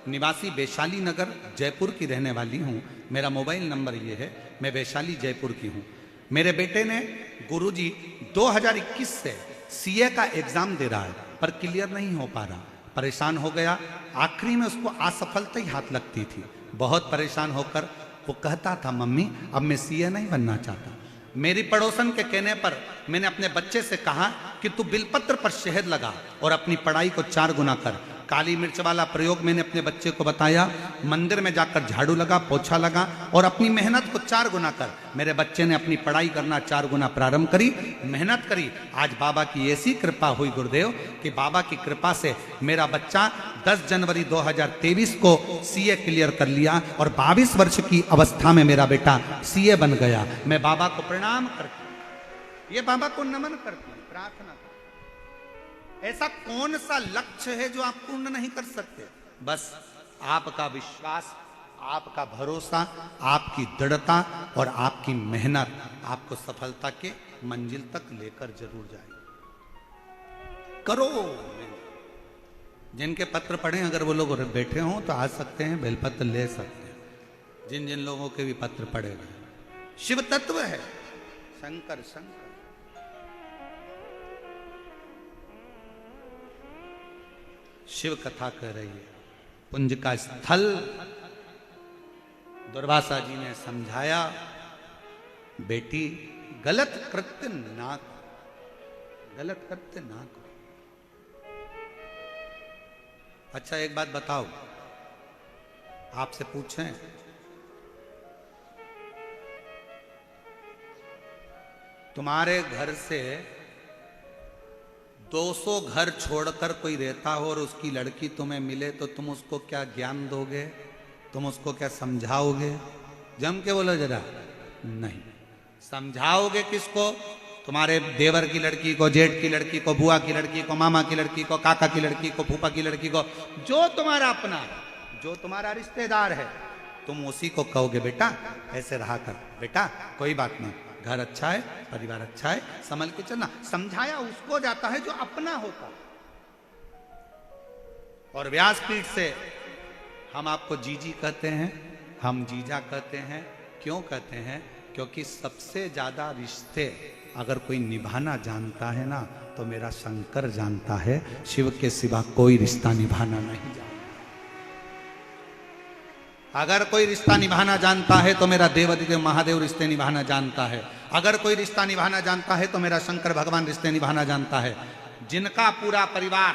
निवासी वैशाली नगर, जयपुर की रहने वाली हूँ। मेरा मोबाइल नंबर ये है, मैं वैशाली जयपुर की हूँ। मेरे बेटे ने गुरुजी 2021 से सीए का एग्जाम दे रहा है, पर क्लियर नहीं हो पा रहा, परेशान हो गया। आखिरी में उसको असफलता ही हाथ लगती थी। बहुत परेशान होकर वो कहता था, मम्मी अब मैं सीए नहीं बनना चाहता। मेरी पड़ोसन के कहने पर मैंने अपने बच्चे से कहा कि तू बिलपत्र पर शहद लगा और अपनी पढ़ाई को 4 गुना कर। काली मिर्च वाला प्रयोग मैंने अपने बच्चे को बताया। मंदिर में जाकर झाड़ू लगा, पोछा लगा और अपनी मेहनत को 4 गुना कर। मेरे बच्चे ने अपनी पढ़ाई करना 4 गुना प्रारंभ करी, मेहनत करी। आज बाबा की ऐसी कृपा हुई गुरुदेव कि बाबा की कृपा से मेरा बच्चा 10 जनवरी 2023 को सीए क्लियर कर लिया और 22 वर्ष की अवस्था में मेरा बेटा सीए बन गया। मैं बाबा को प्रणाम करती हूँ, ये बाबा को नमन करती हूँ, प्रार्थना करती हूँ। ऐसा कौन सा लक्ष्य है जो आप पूर्ण नहीं कर सकते? बस आपका विश्वास, आपका भरोसा, आपकी दृढ़ता और आपकी मेहनत आपको सफलता के मंजिल तक लेकर जरूर जाएगी। करो। जिनके पत्र पढ़े, अगर वो लोग बैठे हों तो आ सकते हैं, बेलपत्र ले सकते हैं। जिन जिन लोगों के भी पत्र पढ़े गए, शिव तत्व है, शंकर शंकर। शिव कथा कह रही है। पुंज का स्थल दुर्वासा जी ने समझाया, बेटी गलत कृत्य ना करो, गलत कृत्य ना करो। अच्छा एक बात बताओ, आपसे पूछें, तुम्हारे घर से 200 घर छोड़कर कोई रहता हो और उसकी लड़की तुम्हें मिले तो तुम उसको क्या ज्ञान दोगे? तुम उसको क्या समझाओगे? जम के बोलो जरा। नहीं समझाओगे किसको? तुम्हारे देवर की लड़की को, जेठ की लड़की को, बुआ की लड़की को, मामा की लड़की को, काका की लड़की को, फूफा की लड़की को, जो तुम्हारा अपना है, जो तुम्हारा रिश्तेदार है, तुम उसी को कहोगे बेटा ऐसे रहा कर, बेटा कोई बात नहीं, घर अच्छा है, परिवार अच्छा है, संभल के चलना। समझाया उसको जाता है जो अपना होता है। और व्यासपीठ से हम आपको जीजी कहते हैं, हम जीजा कहते हैं। क्यों कहते हैं? क्योंकि सबसे ज्यादा रिश्ते अगर कोई निभाना जानता है ना तो मेरा शंकर जानता है। शिव के सिवा कोई रिश्ता निभाना नहीं जानता। अगर कोई रिश्ता निभाना जानता है तो मेरा देवादिदेव महादेव रिश्ते निभाना जानता है। अगर कोई रिश्ता निभाना जानता है तो मेरा शंकर भगवान रिश्ते निभाना जानता है। जिनका पूरा परिवार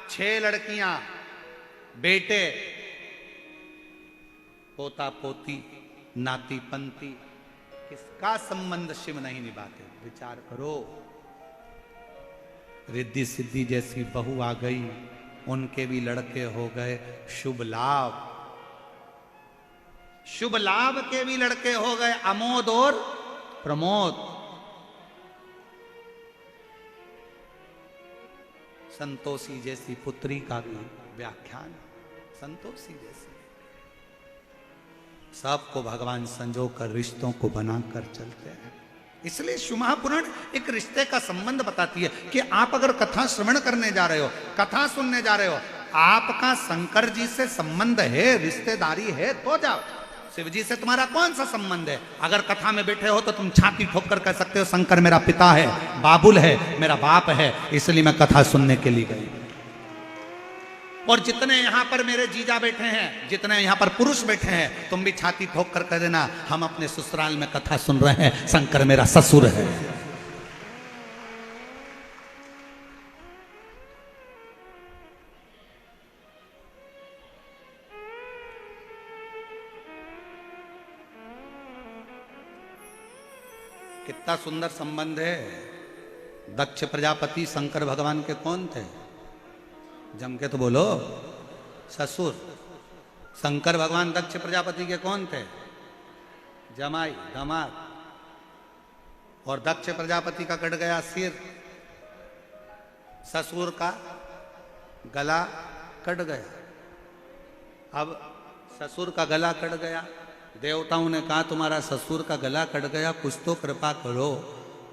6 लड़कियां, बेटे, पोता पोती, नाती पंती, किसका संबंध शिव नहीं निभाते? विचार करो। रिद्धि सिद्धि जैसी बहू आ गई, उनके भी लड़के हो गए। शुभ लाभ, शुभ लाभ के भी लड़के हो गए, अमोद और प्रमोद। संतोषी जैसी पुत्री का भी व्याख्यान, संतोषी जैसी। सबको भगवान संजो कर रिश्तों को बनाकर चलते हैं। इसलिए शिव महापुराण एक रिश्ते का संबंध बताती है कि आप अगर कथा श्रवण करने जा रहे हो, कथा सुनने जा रहे हो, आपका शंकर जी से संबंध है, रिश्तेदारी है, तो जाओ। शिव जी से तुम्हारा कौन सा संबंध है? अगर कथा में बैठे हो तो तुम छाती ठोक कर कह सकते हो शंकर मेरा पिता है, बाबुल है, मेरा बाप है, इसलिए मैं कथा सुनने के लिए गई। और जितने यहां पर मेरे जीजा बैठे हैं, जितने यहां पर पुरुष बैठे हैं, तुम भी छाती ठोक कर कह देना हम अपने ससुराल में कथा सुन रहे हैं, शंकर मेरा ससुर है। कितना सुंदर संबंध है। दक्ष प्रजापति शंकर भगवान के कौन थे? जम के तो बोलो, ससुर। शंकर भगवान दक्ष प्रजापति के कौन थे? जमाई, दामाद। और दक्ष प्रजापति का कट गया सिर, ससुर का गला कट गया। अब ससुर का गला कट गया, देवताओं ने कहा तुम्हारा ससुर का गला कट गया, कुछ तो कृपा करो।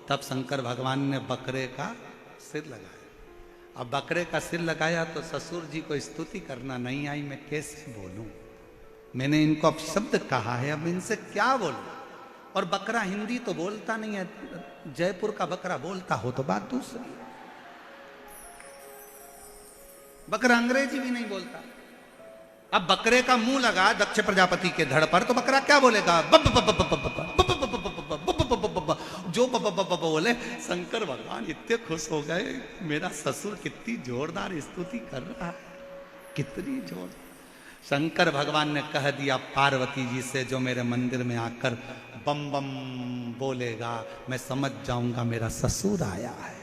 तब शंकर भगवान ने बकरे का सिर लगाया। अब बकरे का सिर लगाया तो ससुर जी को स्तुति करना नहीं आई। मैं कैसे बोलूं? मैंने इनको अपशब्द कहा है, अब इनसे क्या बोलूं? और बकरा हिंदी तो बोलता नहीं है, जयपुर का बकरा बोलता हो तो बात दूसरी। बकरा अंग्रेजी भी नहीं बोलता। अब बकरे का मुंह लगा दक्ष प्रजापति के धड़ पर तो बकरा क्या बोलेगा? जो बोले। शंकर भगवान इतने खुश हो गए, मेरा ससुर कितनी जोरदार स्तुति कर रहा है, कितनी जोर। शंकर भगवान ने कह दिया पार्वती जी से, जो मेरे मंदिर में आकर बम बम बोलेगा मैं समझ जाऊंगा मेरा ससुर आया है।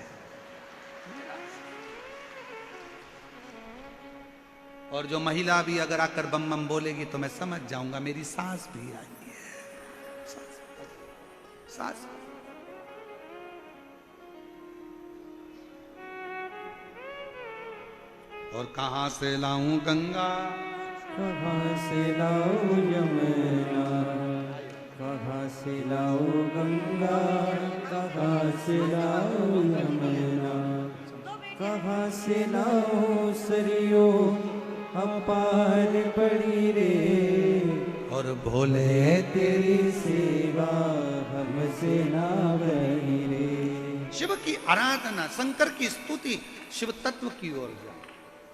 और जो महिला भी अगर आकर बम बम बोलेगी तो मैं समझ जाऊंगा मेरी सास भी आई है। सास और कहां से लाऊं गंगा, कहाँ से लाऊं यमुना, कहाँ से लाऊं गंगा, कहाँ से लाऊं यमुना, कहाँ से लाऊं सरयू अपार पड़ी रे। और भोले तेरी सेवा हमसे ना बनी रे। शिव की आराधना, शंकर की स्तुति, शिव तत्व की ओर जाओ,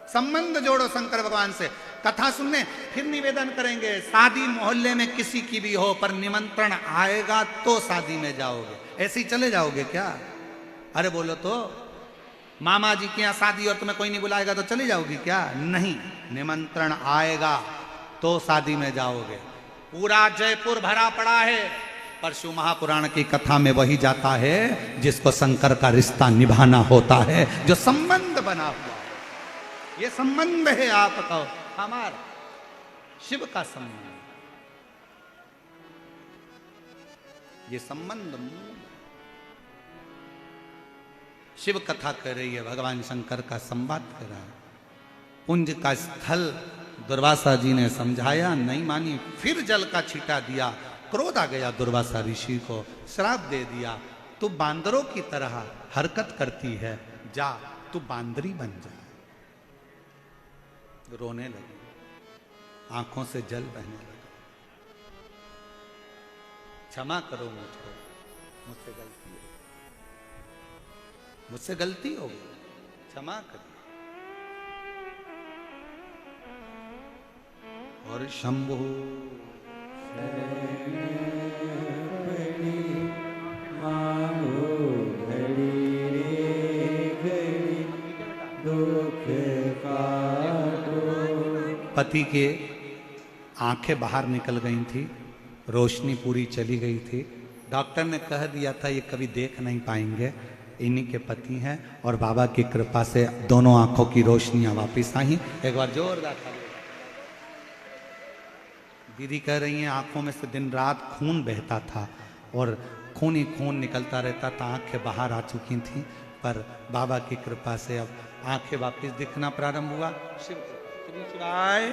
संबंध जोड़ो शंकर भगवान से। कथा सुनने फिर निवेदन करेंगे, शादी मोहल्ले में किसी की भी हो पर निमंत्रण आएगा तो शादी में जाओगे, ऐसे ही चले जाओगे क्या? अरे बोलो तो, मामा जी के यहाँ शादी और तुम्हें कोई नहीं बुलाएगा तो चली जाओगी क्या? नहीं, निमंत्रण आएगा तो शादी में जाओगे। पूरा जयपुर भरा पड़ा है, पर शिव महापुराण की कथा में वही जाता है जिसको शंकर का रिश्ता निभाना होता है, जो संबंध बना हुआ। ये संबंध है आपका हमारा, शिव का संबंध। ये संबंध मूल। शिव कथा कर रही है, भगवान शंकर का संवाद कर रहा है। पुंज का स्थल दुर्वासा जी ने समझाया, नहीं मानी, फिर जल का छींटा दिया। क्रोध आ गया दुर्वासा ऋषि को, श्राप दे दिया, तू बांदरों की तरह हरकत करती है, जा तू बांदरी बन जा। रोने लगी, आंखों से जल बहने लगा। क्षमा करो मुझको, मुझसे गलती है, मुझसे गलती हो गई, क्षमा करो। और शंभु पति के आंखें बाहर निकल गई थी, रोशनी पूरी चली गई थी। डॉक्टर ने कह दिया था ये कभी देख नहीं पाएंगे, इन्हीं के पति हैं। और बाबा की कृपा से दोनों आंखों की रोशनियां वापस आई। एक बार जोरदार ताली। दीदी कह रही हैं आंखों में से दिन रात खून बहता था और खून ही खून निकलता रहता था, आंखें बाहर आ चुकी थी, पर बाबा की कृपा से अब आंखें वापस दिखना प्रारंभ हुआ। शिवाय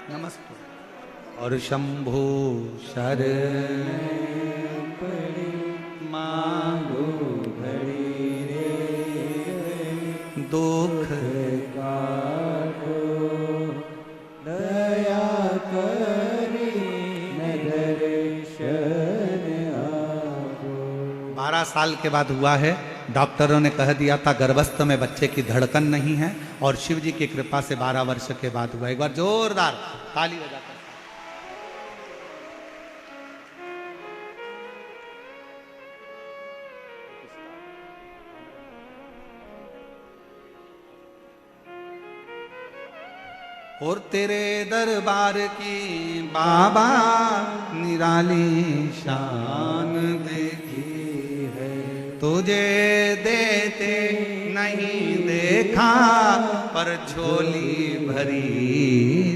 नमस्ते। और शंभु शर मांगो दुख काटो, दया करी दर्शन आपो। 12 साल के बाद हुआ है। डॉक्टरों ने कह दिया था गर्भस्थ में बच्चे की धड़कन नहीं है, और शिव जी की कृपा से 12 वर्ष के बाद हुआ। एक बार जोरदार ताली बजाकर। और तेरे दरबार की बाबा निराली शान देखी है, तुझे देते नहीं देखा, पर झोली भरी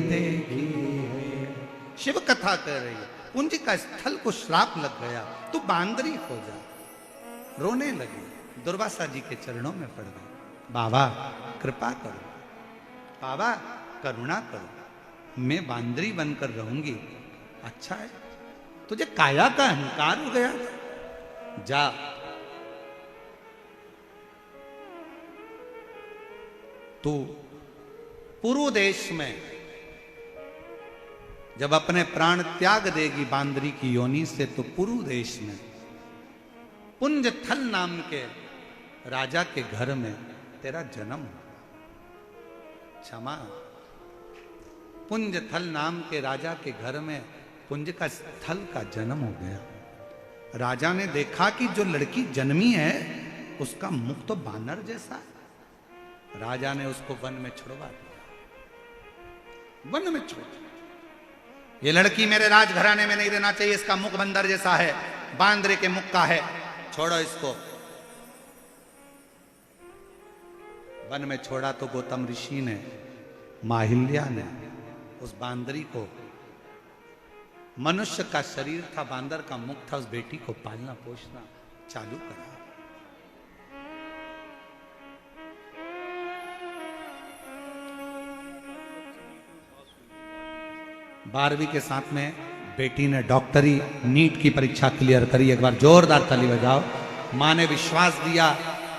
देखी है। शिव कथा कर रही है, पुंज का स्थल को श्राप लग गया, तू बांदरी हो जा। रोने लगी, दुर्वासा जी के चरणों में पड़ गई। बाबा कृपा करो, बाबा करुणा करो, मैं बांदरी बनकर रहूंगी। अच्छा है, तुझे काया का अहंकार हो गया, जा। तू पूर्व देश में जब अपने प्राण त्याग देगी बांदरी की योनि से, तो पूर्व देश में पुंज थल नाम के राजा के घर में तेरा जन्म। क्षमा, पुंज थल नाम के राजा के घर में पुंज का स्थल का जन्म हो गया। राजा ने देखा कि जो लड़की जन्मी है उसका मुख तो बानर जैसा है। राजा ने उसको वन में छुड़वा दिया, वन में छोड़। ये लड़की मेरे राजघराने में नहीं रहना चाहिए, इसका मुख बंदर जैसा है, बांदरे के मुख का है, छोड़ो इसको। वन में छोड़ा तो गौतम ऋषि ने, माहिल्या ने उस बांदरी को, मनुष्य का शरीर था, बांदर का मुख था, उस बेटी को पालना पोषना चालू करा। 12वीं के साथ में बेटी ने डॉक्टरी नीट की परीक्षा क्लियर करी। एक बार जोरदार ताली बजाओ। माँ ने विश्वास दिया,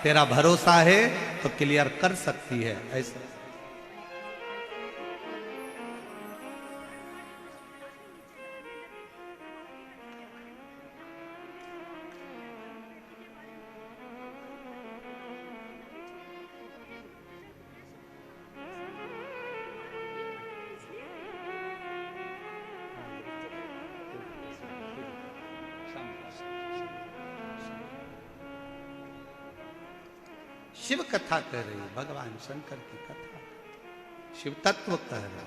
तेरा भरोसा है तो क्लियर कर सकती है। ऐसा शिव कथा कह रही, भगवान शंकर की कथा, शिव तत्व कह रहा।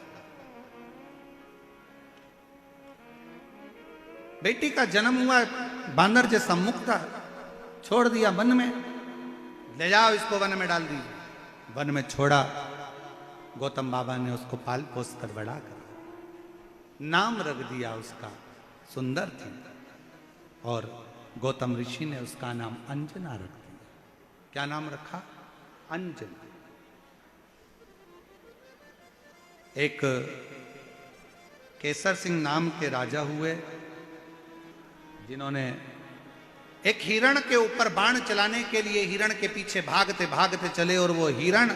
बेटी का जन्म हुआ, बानर जैसा मुख था, छोड़ दिया वन में, ले जाओ इसको वन में डाल दीजिए। वन में छोड़ा, गौतम बाबा ने उसको पाल पोस कर बड़ा कर नाम रख दिया उसका, सुंदर थी, और गौतम ऋषि ने उसका नाम अंजना रख दिया। क्या नाम रखा? अंजना। एक केसर सिंह नाम के राजा हुए, जिन्होंने एक हिरण के ऊपर बाण चलाने के लिए हिरण के पीछे भागते भागते चले, और वो हिरण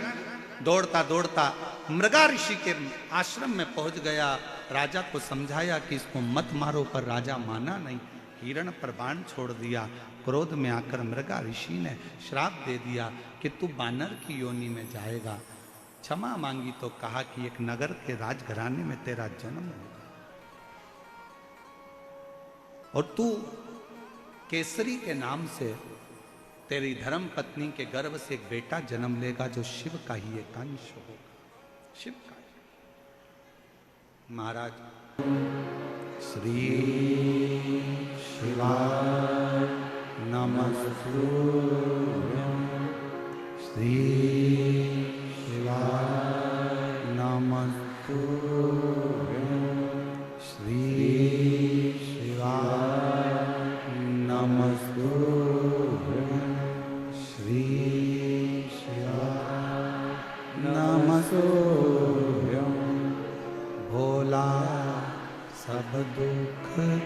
दौड़ता दौड़ता मृगा ऋषि के आश्रम में पहुंच गया। राजा को समझाया कि इसको मत मारो, पर राजा माना नहीं, हिरण पर बाण छोड़ दिया। क्रोध में आकर मृगा ऋषि ने श्राप दे दिया कि तू बानर की योनि में जाएगा। क्षमा मांगी तो कहा कि एक नगर के राजघराने में तेरा जन्म होगा, और तू केसरी के नाम से तेरी धर्म पत्नी के गर्भ से एक बेटा जन्म लेगा, जो शिव का ही एक अंश होगा, शिव का। महाराज श्री शिवाय नमस्तुभ्यं, श्री शिवाय नमस्तुभ्यं, श्री शिवाय नमस्तुभ्यं, श्री शिवाय नमस्तुभ्यं। भोला सब दुख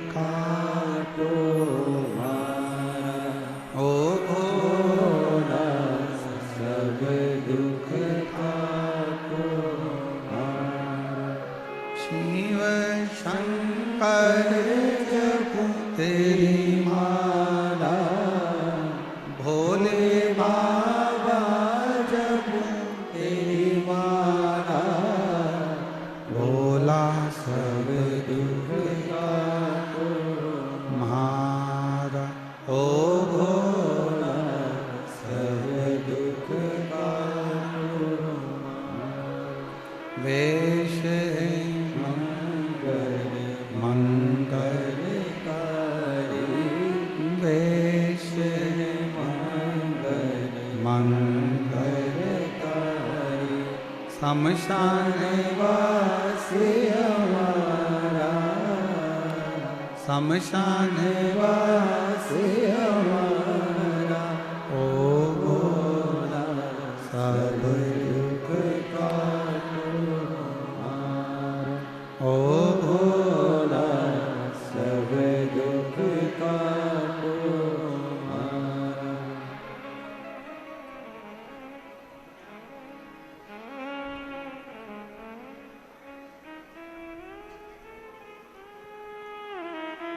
काटो मारा, ओ भोला सब दुख काटो मारा। शिव शंकर जपो तेरी माला, भोले बाबा जपो तेरी माला, भोला सब दुख काटो मारा, ओ भोला सब दुख काटो मारा। वेश मंगल मंगलकारी, वेश मंगल मंगलकारी, शमशान वासी हमारा, शमशान वासी हमारा, ओ भोला सब दुख काटो मारा, ओ भोला सब दुख काटो मारा।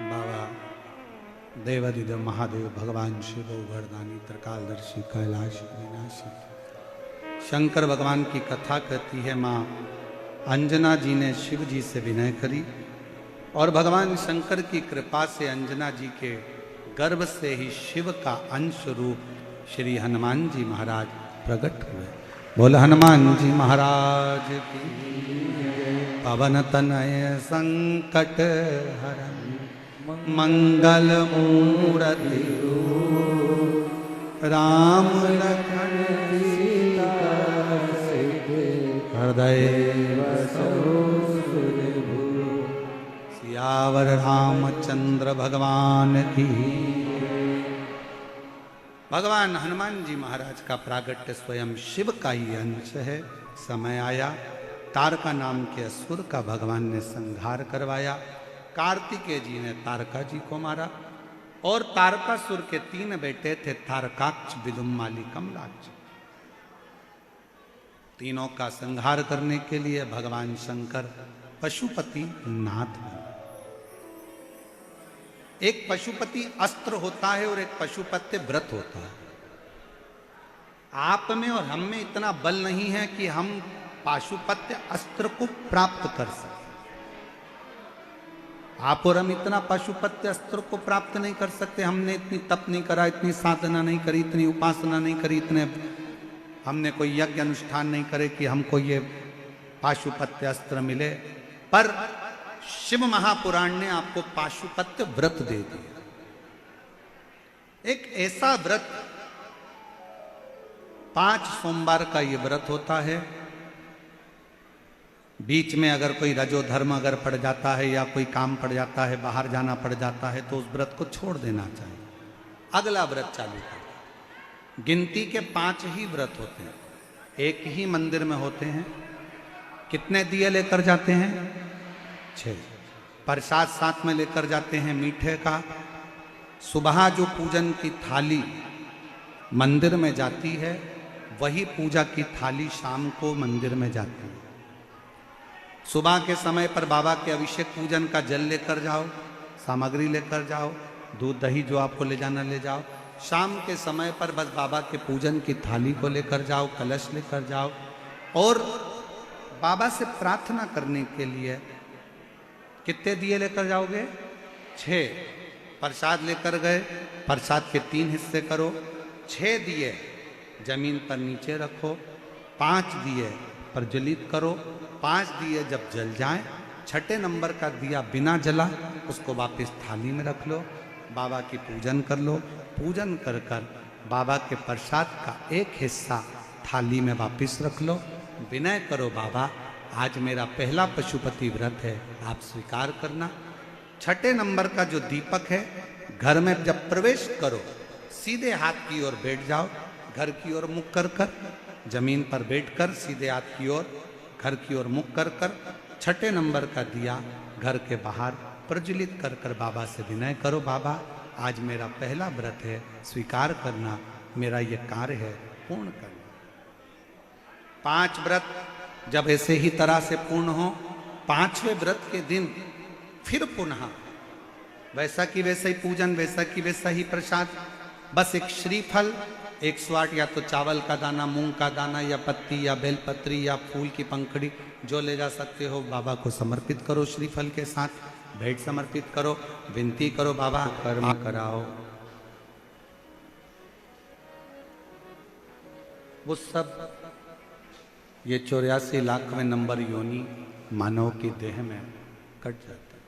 बाबा देवादिदेव महादेव भगवान शिव वरदानी त्रिकालदर्शी कैलाश विनाशी शंकर भगवान की कथा कहती है। माँ अंजना जी ने शिव जी से विनय करी, और भगवान शंकर की कृपा से अंजना जी के गर्भ से ही शिव का अंश रूप श्री हनुमान जी महाराज प्रकट हुए। बोल हनुमान जी महाराज की। पवन तनय संकट हरन मंगल मूर्ति राम लखन सीता हृदय सियावर रामचंद्र भगवान की। भगवान हनुमान जी महाराज का प्रागट्य स्वयं शिव का ही अंश है। समय आया, तारका नाम के असुर का भगवान ने संहार करवाया। कार्तिकेय जी ने तारका जी को मारा, और तारकासुर के 3 बेटे थे, तारकाक्ष, विदुम्माली, कमलाक्ष। तीनों का संहार करने के लिए भगवान शंकर पशुपति नाथ बने। एक पशुपति अस्त्र होता है और एक पशुपति व्रत होता है। आप में और हम में इतना बल नहीं है कि हम पाशुपत्य अस्त्र को प्राप्त कर सकें। आप और हम इतना पाशुपत्य अस्त्र को प्राप्त नहीं कर सकते। हमने इतनी तप नहीं करा, इतनी साधना नहीं करी, इतनी उपासना नहीं करी, इतने हमने कोई यज्ञ अनुष्ठान नहीं करे कि हमको ये पाशुपत्य अस्त्र मिले। पर शिव महापुराण ने आपको पाशुपत्य व्रत दे दिया। एक ऐसा व्रत, 5 सोमवार का ये व्रत होता है। बीच में अगर कोई रजोधर्म अगर पड़ जाता है या कोई काम पड़ जाता है, बाहर जाना पड़ जाता है, तो उस व्रत को छोड़ देना चाहिए, अगला व्रत चालू कर। गिनती के 5 ही व्रत होते हैं, एक ही मंदिर में होते हैं। कितने दिए लेकर जाते हैं? 6। प्रसाद साथ में लेकर जाते हैं मीठे का। सुबह जो पूजन की थाली मंदिर में जाती है, वही पूजा की थाली शाम को मंदिर में जाती है। सुबह के समय पर बाबा के अभिषेक पूजन का जल लेकर जाओ, सामग्री लेकर जाओ, दूध दही जो आपको ले जाना ले जाओ। शाम के समय पर बस बाबा के पूजन की थाली को लेकर जाओ, कलश लेकर जाओ और बाबा से प्रार्थना करने के लिए कितने दिए लेकर जाओगे? 6। प्रसाद लेकर गए, प्रसाद के 3 हिस्से करो। 6 दिए जमीन पर नीचे रखो, 5 दिए प्रज्वलित करो। 5 दिए जब जल जाएं, 6ठे नंबर का दिया बिना जला उसको वापस थाली में रख लो, बाबा की पूजन कर लो। पूजन कर कर बाबा के प्रसाद का एक हिस्सा थाली में वापस रख लो। विनय करो, बाबा आज मेरा पहला पशुपति व्रत है, आप स्वीकार करना। 6ठे नंबर का जो दीपक है, घर में जब प्रवेश करो सीधे हाथ की ओर बैठ जाओ, घर की ओर मुख कर कर, जमीन पर बैठकर सीधे हाथ की ओर, घर की ओर मुख कर कर 6ठे नंबर का दिया घर के बाहर प्रज्वलित कर कर बाबा से विनय करो, बाबा आज मेरा पहला व्रत है, स्वीकार करना, मेरा ये कार्य है, पूर्ण करना। 5 व्रत जब ऐसे ही तरह से पूर्ण हो, 5वें व्रत के दिन फिर पुनः वैसा कि वैसा ही पूजन, वैसा कि वैसा ही प्रसाद, बस एक श्रीफल 108 या तो चावल का दाना, मूंग का दाना या पत्ती या बेलपत्री या फूल की पंखड़ी जो ले जा सकते हो बाबा को समर्पित करो। श्रीफल के साथ भेंट समर्पित करो, विनती करो, बाबा कर्म कराओ। वो सब ये 84 लाखवें नंबर योनि मानव की देह में कट जाता है।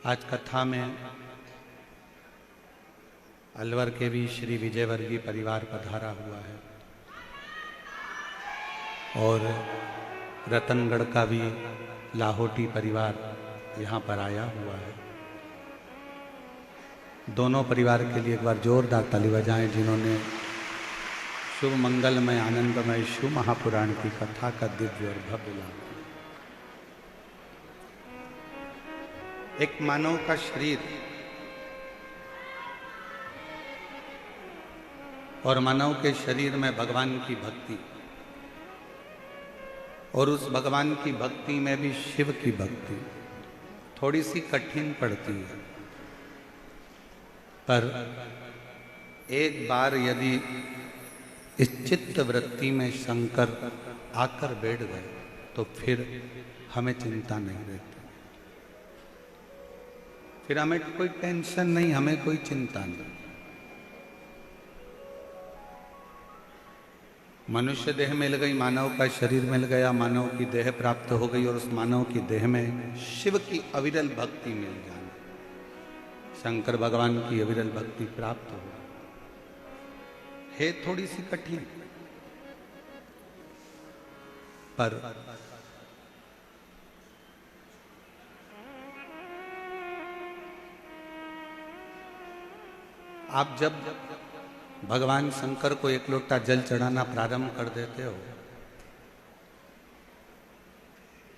आज कथा में अलवर के भी श्री विजयवर्गीय परिवार पधारा हुआ है और रतनगढ़ का भी लाहौटी परिवार यहाँ पर आया हुआ है। दोनों परिवार के लिए एक बार जोरदार ताली बजाएं जिन्होंने शुभ मंगलमय आनंदमय शिव महापुराण की कथा का दिव्य और भव्य लाभ किया। एक मानव का शरीर और मानव के शरीर में भगवान की भक्ति और उस भगवान की भक्ति में भी शिव की भक्ति थोड़ी सी कठिन पड़ती है, पर एक बार यदि इस चित्त वृत्ति में शंकर आकर बैठ गए तो फिर हमें चिंता नहीं रहती, फिर हमें कोई टेंशन नहीं, हमें कोई चिंता नहीं। मनुष्य देह मिल गई, मानव का शरीर मिल गया, मानव की देह प्राप्त हो गई और उस मानव की देह में शिव की अविरल भक्ति मिल जाना, शंकर भगवान की अविरल भक्ति प्राप्त हो है थोड़ी सी कठिन, पर आप जब भगवान शंकर को एक लोटा जल चढ़ाना प्रारंभ कर देते हो,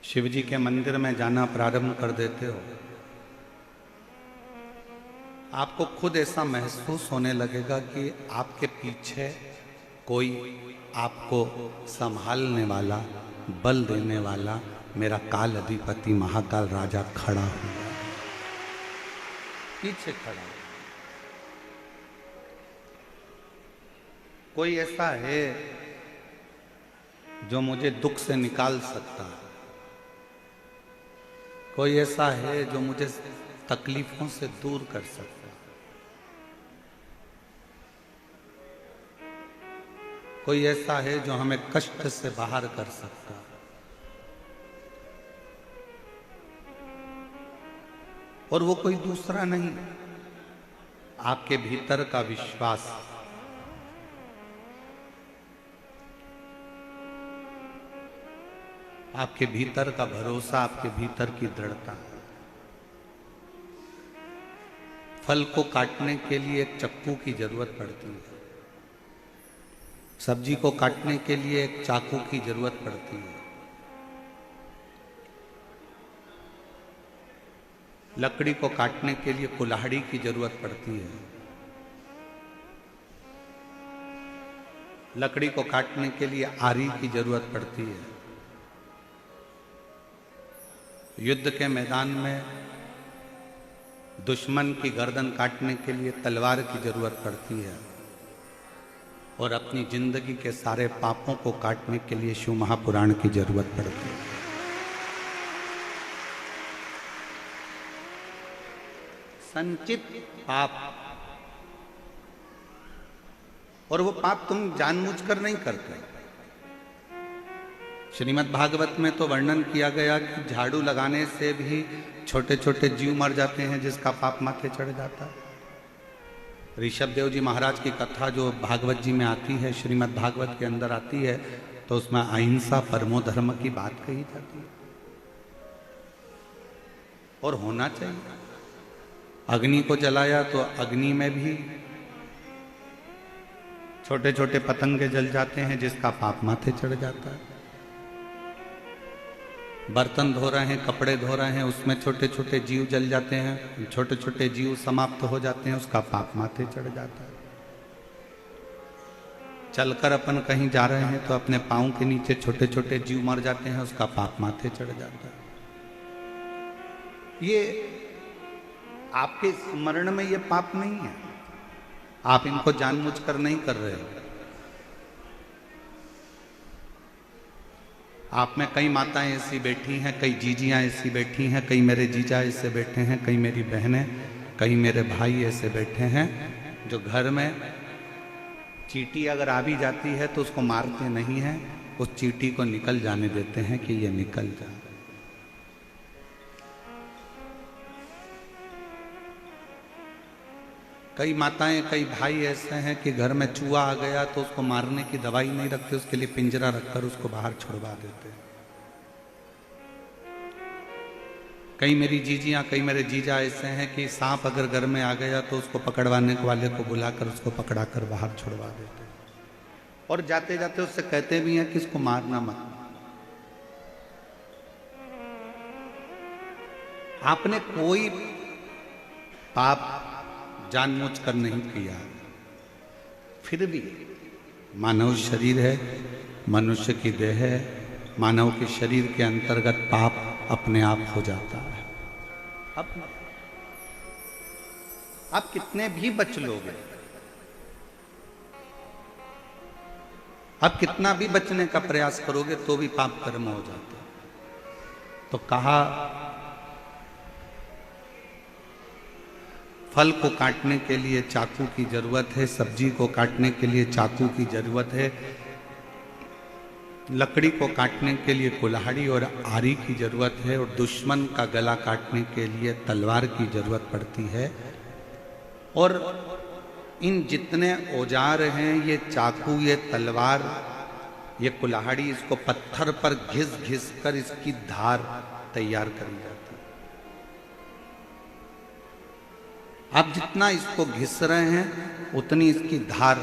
शिव जी के मंदिर में जाना प्रारंभ कर देते हो, आपको खुद ऐसा महसूस होने लगेगा कि आपके पीछे कोई आपको संभालने वाला, बल देने वाला मेरा काल अधिपति महाकाल राजा खड़ा हुआ है, पीछे खड़ा है। कोई ऐसा है जो मुझे दुख से निकाल सकता है, कोई ऐसा है जो मुझे तकलीफों से दूर कर सकता है, कोई ऐसा है जो हमें कष्ट से बाहर कर सकता है, और वो कोई दूसरा नहीं, आपके भीतर का विश्वास, आपके भीतर का भरोसा, आपके भीतर की दृढ़ता। फल को काटने के लिए एक चक्कू की जरूरत पड़ती है, सब्जी को काटने के लिए एक चाकू की जरूरत पड़ती है, लकड़ी को काटने के लिए कुल्हाड़ी की जरूरत पड़ती है, लकड़ी को काटने के लिए आरी की जरूरत पड़ती है। युद्ध के मैदान में दुश्मन की गर्दन काटने के लिए तलवार की जरूरत पड़ती है और अपनी जिंदगी के सारे पापों को काटने के लिए शिव महापुराण की जरूरत पड़ती है। संचित पाप, और वो पाप तुम जानबूझकर नहीं करते। श्रीमद् भागवत में तो वर्णन किया गया कि झाड़ू लगाने से भी छोटे छोटे जीव मर जाते हैं जिसका पाप माथे चढ़ जाता है। ऋषभ देव जी महाराज की कथा जो भागवत जी में आती है, श्रीमद् भागवत के अंदर आती है, तो उसमें अहिंसा परमो धर्म की बात कही जाती है और होना चाहिए। अग्नि को जलाया तो अग्नि में भी छोटे छोटे पतंगे जल जाते हैं जिसका पाप माथे चढ़ जाता है। बर्तन धो रहे हैं, कपड़े धो रहे हैं, उसमें छोटे छोटे जीव जल जाते हैं, छोटे छोटे जीव समाप्त हो जाते हैं, उसका पाप माथे चढ़ जाता है। चलकर अपन कहीं जा रहे हैं तो अपने पाँव के नीचे छोटे छोटे जीव मर जाते हैं, उसका पाप माथे चढ़ जाता है। ये आपके स्मरण में ये पाप नहीं है, आप इनको जानबूझकर नहीं कर रहे हो। आप में कई माताएं ऐसी बैठी हैं, कई जीजियां ऐसी बैठी हैं, कई मेरे जीजा ऐसे बैठे हैं, कई मेरी बहनें, कई मेरे भाई ऐसे बैठे हैं जो घर में चींटी अगर आ भी जाती है तो उसको मारते नहीं हैं, उस चींटी को निकल जाने देते हैं कि ये निकल जाए। कई माताएं, कई भाई ऐसे हैं कि घर में चूहा आ गया तो उसको मारने की दवाई नहीं रखते, उसके लिए पिंजरा रखकर उसको बाहर छुड़वा देते हैं। कई मेरी जीजियां, कई मेरे जीजा ऐसे हैं कि सांप अगर घर में आ गया तो उसको पकड़वाने वाले को बुलाकर उसको पकड़ाकर बाहर छुड़वा देते हैं और जाते जाते उससे कहते भी हैं कि इसको मारना मत। आपने कोई पाप जानबूझकर नहीं किया, फिर भी मानव शरीर है, मनुष्य की देह है, मानव के शरीर के अंतर्गत पाप अपने आप हो जाता है। अब कितने भी बच लोगे, अब कितना भी बचने का प्रयास करोगे तो भी पाप कर्म हो जाता है। तो कहा फल को काटने के लिए चाकू की जरूरत है, सब्जी को काटने के लिए चाकू की जरूरत है, लकड़ी को काटने के लिए कुल्हाड़ी और आरी की जरूरत है, और दुश्मन का गला काटने के लिए तलवार की जरूरत पड़ती है। और इन जितने औजार हैं, ये चाकू, ये तलवार, ये कुल्हाड़ी, इसको पत्थर पर घिस घिस कर इसकी धार तैयार करी जाती है। आप जितना इसको घिस रहे हैं उतनी इसकी धार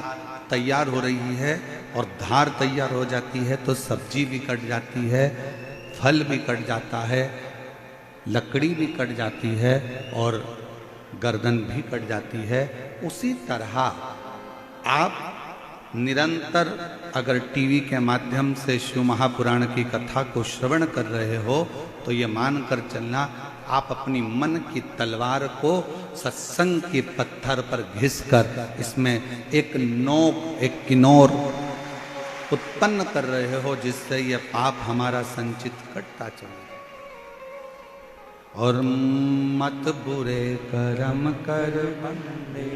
तैयार हो रही है, और धार तैयार हो जाती है तो सब्जी भी कट जाती है, फल भी कट जाता है, लकड़ी भी कट जाती है और गर्दन भी कट जाती है। उसी तरह आप निरंतर अगर टीवी के माध्यम से शिव महापुराण की कथा को श्रवण कर रहे हो तो ये मानकर चलना, आप अपनी मन की तलवार को सत्संग के पत्थर पर घिसकर इसमें एक नोक, एक किनोर उत्पन्न कर रहे हो, जिससे यह पाप हमारा संचित कटता चले। और मत बुरे कर्म कर बंदे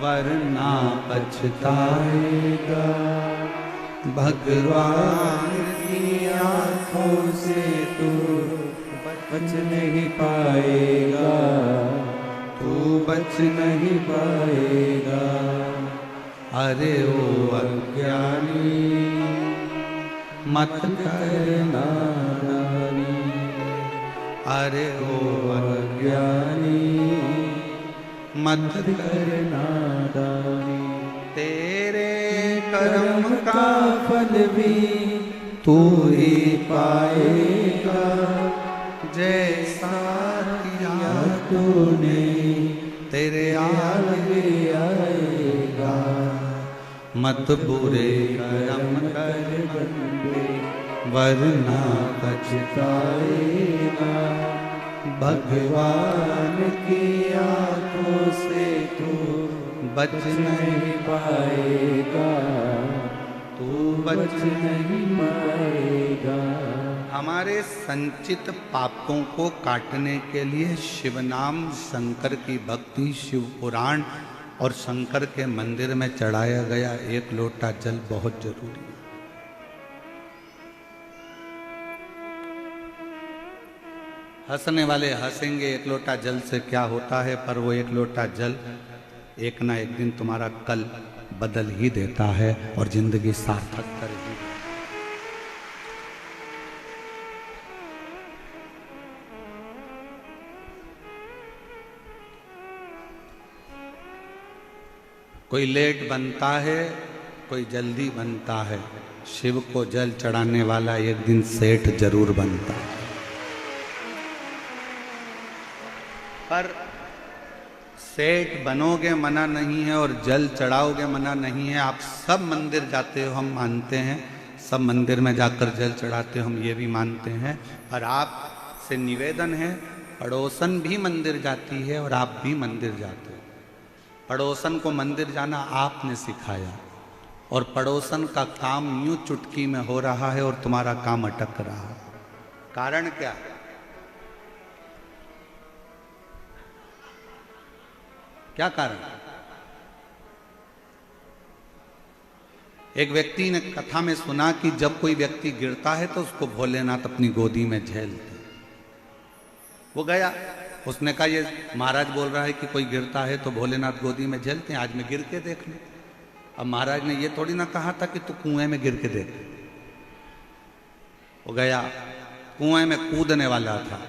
वरना पछताएगा, भगवान की आंखों से तू बच नहीं पाएगा, तू बच नहीं पाएगा। अरे ओ अज्ञानी मत करना नानी, अरे ओ अज्ञानी मत करना दानी। तेरे कर्म का का फल भी तू ही पाएगा, जैसा किया तूने तेरे आगे आएगा। मत बुरे कर्म कर बंदे वरना पछताएगा, भगवान की आंखों से तू बच नहीं पाएगा, तू बच नहीं पाएगा। हमारे संचित पापों को काटने के लिए शिव नाम, शंकर की भक्ति, शिव पुराण और शंकर के मंदिर में चढ़ाया गया एक लोटा जल बहुत जरूरी है। हंसने वाले हंसेंगे एक लोटा जल से क्या होता है, पर वो एक लोटा जल एक ना एक दिन तुम्हारा कल बदल ही देता है और जिंदगी सार्थक कर ही देता है। कोई लेट बनता है, कोई जल्दी बनता है। शिव को जल चढ़ाने वाला एक दिन सेठ जरूर बनता है। पर सेठ बनोगे मना नहीं है और जल चढ़ाओगे मना नहीं है। आप सब मंदिर जाते हो, हम मानते हैं, सब मंदिर में जाकर जल चढ़ाते हो, हम ये भी मानते हैं। और आपसे निवेदन है, पड़ोसन भी मंदिर जाती है और आप भी मंदिर जाते हो। पड़ोसन को मंदिर जाना आपने सिखाया और पड़ोसन का काम यूं चुटकी में हो रहा है और तुम्हारा काम अटक रहा है। कारण क्या? क्या कारण? एक व्यक्ति ने कथा में सुना कि जब कोई व्यक्ति गिरता है तो उसको भोलेनाथ अपनी गोदी में झेलते। वो गया, उसने कहा ये महाराज बोल रहा है कि कोई गिरता है तो भोलेनाथ गोदी में झेलते हैं, आज मैं गिर के देख लूं। अब महाराज ने ये थोड़ी ना कहा था कि तू कुएं में गिर के देख। वो गया, कुएं में कूदने वाला था।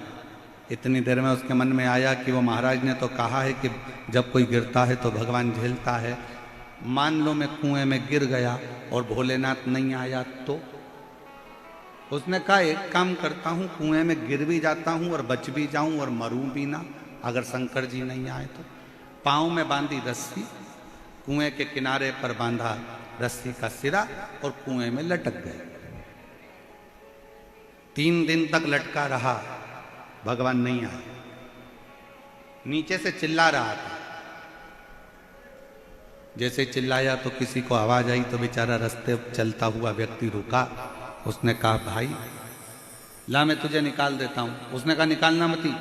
इतनी देर में उसके मन में आया कि वो महाराज ने तो कहा है कि जब कोई गिरता है तो भगवान झेलता है। मान लो मैं कुएं में गिर गया और भोलेनाथ नहीं आया तो? उसने कहा एक काम करता हूं, कुएं में गिर भी जाता हूं और बच भी जाऊं और मरूं भी ना, अगर शंकर जी नहीं आए तो। पांव में बांधी रस्सी, कुएं के किनारे पर बांधा रस्सी का सिरा और कुएं में लटक गए। 3 दिन तक लटका रहा, भगवान नहीं आए। नीचे से चिल्ला रहा था, जैसे चिल्लाया तो किसी को आवाज आई तो बेचारा रास्ते चलता हुआ व्यक्ति रुका। उसने कहा भाई ला मैं तुझे निकाल देता हूं। उसने कहा निकालना मती,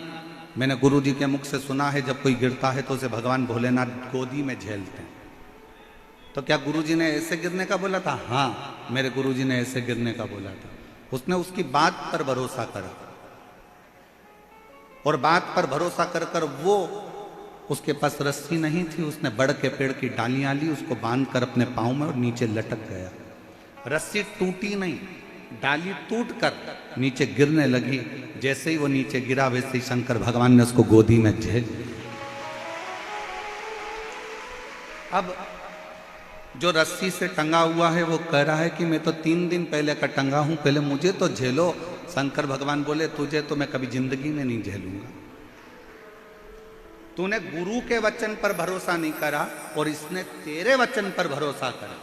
मैंने गुरुजी के मुख से सुना है जब कोई गिरता है तो उसे भगवान भोलेनाथ गोदी में झेलते हैं। तो क्या गुरुजी ने ऐसे गिरने का बोला था? हाँ, मेरे गुरुजी ने ऐसे गिरने का बोला था। उसने उसकी बात पर भरोसा करा और बात पर भरोसा कर कर वो, उसके पास रस्सी नहीं थी, उसने बड़ के पेड़ की डालियां ली, उसको बांध कर अपने पांव में और नीचे लटक गया। रस्सी टूटी नहीं, डाली टूट कर नीचे गिरने लगी। जैसे ही वो नीचे गिरा वैसे ही शंकर भगवान ने उसको गोदी में झेल लिया। अब जो रस्सी से टंगा हुआ है वो कह रहा है कि मैं तो 3 दिन पहले का टंगा हूं, पहले मुझे तो झेलो। शंकर भगवान बोले तुझे तो मैं कभी जिंदगी में नहीं झेलूंगा। तूने गुरु के वचन पर भरोसा नहीं करा और इसने तेरे वचन पर भरोसा करा।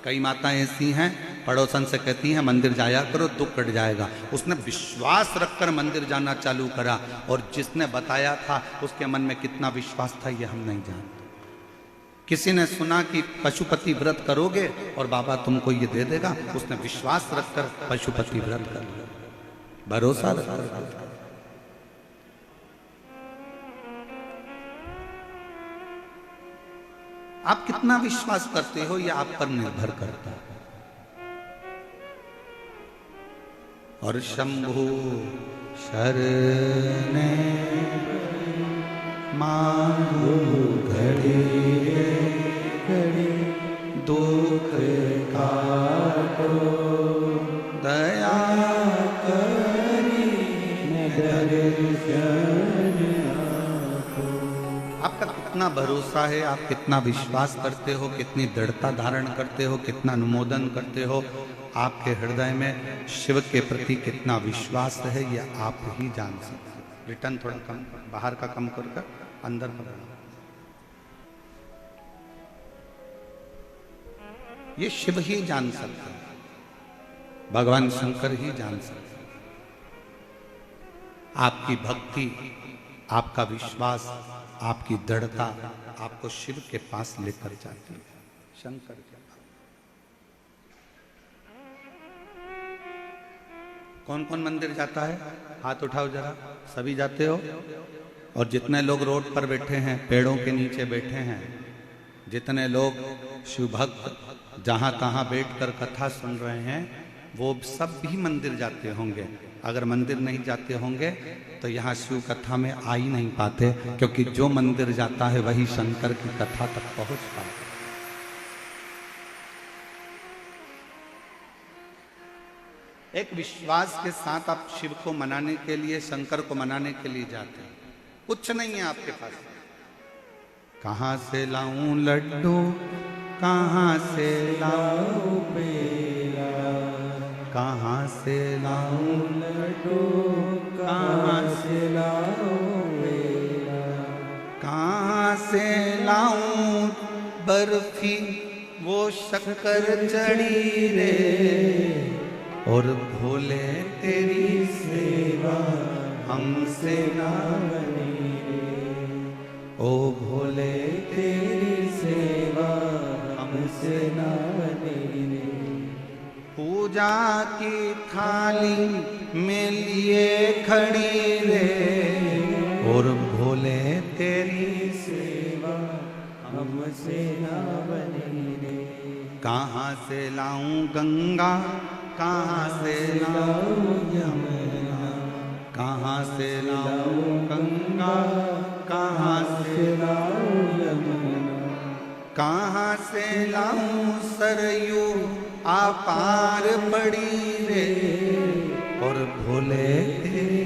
कई माताएं ऐसी हैं, पड़ोसन से कहती हैं मंदिर जाया करो दुख कट जाएगा। उसने विश्वास रखकर मंदिर जाना चालू करा और जिसने बताया था उसके मन में कितना विश्वास था ये हम नहीं जानते। किसी ने सुना कि पशुपति व्रत करोगे और बाबा तुमको ये दे देगा, उसने विश्वास रखकर पशुपति व्रत कर लिया, भरोसा रखकर। आप कितना विश्वास करते हो ये आप पर निर्भर करता है। और शंभु शरणे मांगो घड़ी घड़ी दुख काटो दया करी दर्शन आपको। आपका कितना भरोसा है, आप कितना विश्वास करते हो, कितनी दृढ़ता धारण करते हो, कितना अनुमोदन करते हो, आपके हृदय में शिव के प्रति कितना विश्वास है, यह आप ही जान सकते हो। रिटर्न थोड़ा कम, बाहर का कम कर अंदर पकड़ो। ये शिव ही जान सकते हैं, भगवान शंकर ही जान सकते हैं। आपकी भक्ति, आपका विश्वास, आपकी दृढ़ता आपको शिव के पास लेकर जाती है, शंकर के पास। कौन कौन मंदिर जाता है? हाथ उठाओ जरा, सभी जाते हो? और जितने लोग रोड पर बैठे हैं, पेड़ों के नीचे बैठे हैं, जितने लोग शिव भक्त जहां तहां बैठकर कथा सुन रहे हैं, वो सब भी मंदिर जाते होंगे। अगर मंदिर नहीं जाते होंगे तो यहाँ शिव कथा में आ ही नहीं पाते, क्योंकि जो मंदिर जाता है वही शंकर की कथा तक पहुंच पाता है। एक विश्वास के साथ आप शिव को मनाने के लिए, शंकर को मनाने के लिए जाते हैं। कुछ नहीं है आपके पास। कहां से लाऊं लड्डू, कहां से लाऊं पेड़ा, कहां से लाऊं लड्डू, कहाँ से लाऊं पेड़ा, कहां से लाऊं बर्फी, वो शक्कर चढ़ी रे, और भोले तेरी सेवा हमसे ना बनी रे, ओ भोले तेरी सेवा हमसे ना बनी रे। पूजा की थाली में लिए खड़ी रे, और भोले तेरी सेवा हमसे ना बनी रे। कहाँ से लाऊं गंगा, कहाँ से लाऊं यमुना, कहाँ से लाऊं गंगा, कहाँ से लाऊं यमुना, कहाँ से लाऊं सरयू, आपार पड़ी रे, और भोले तेरी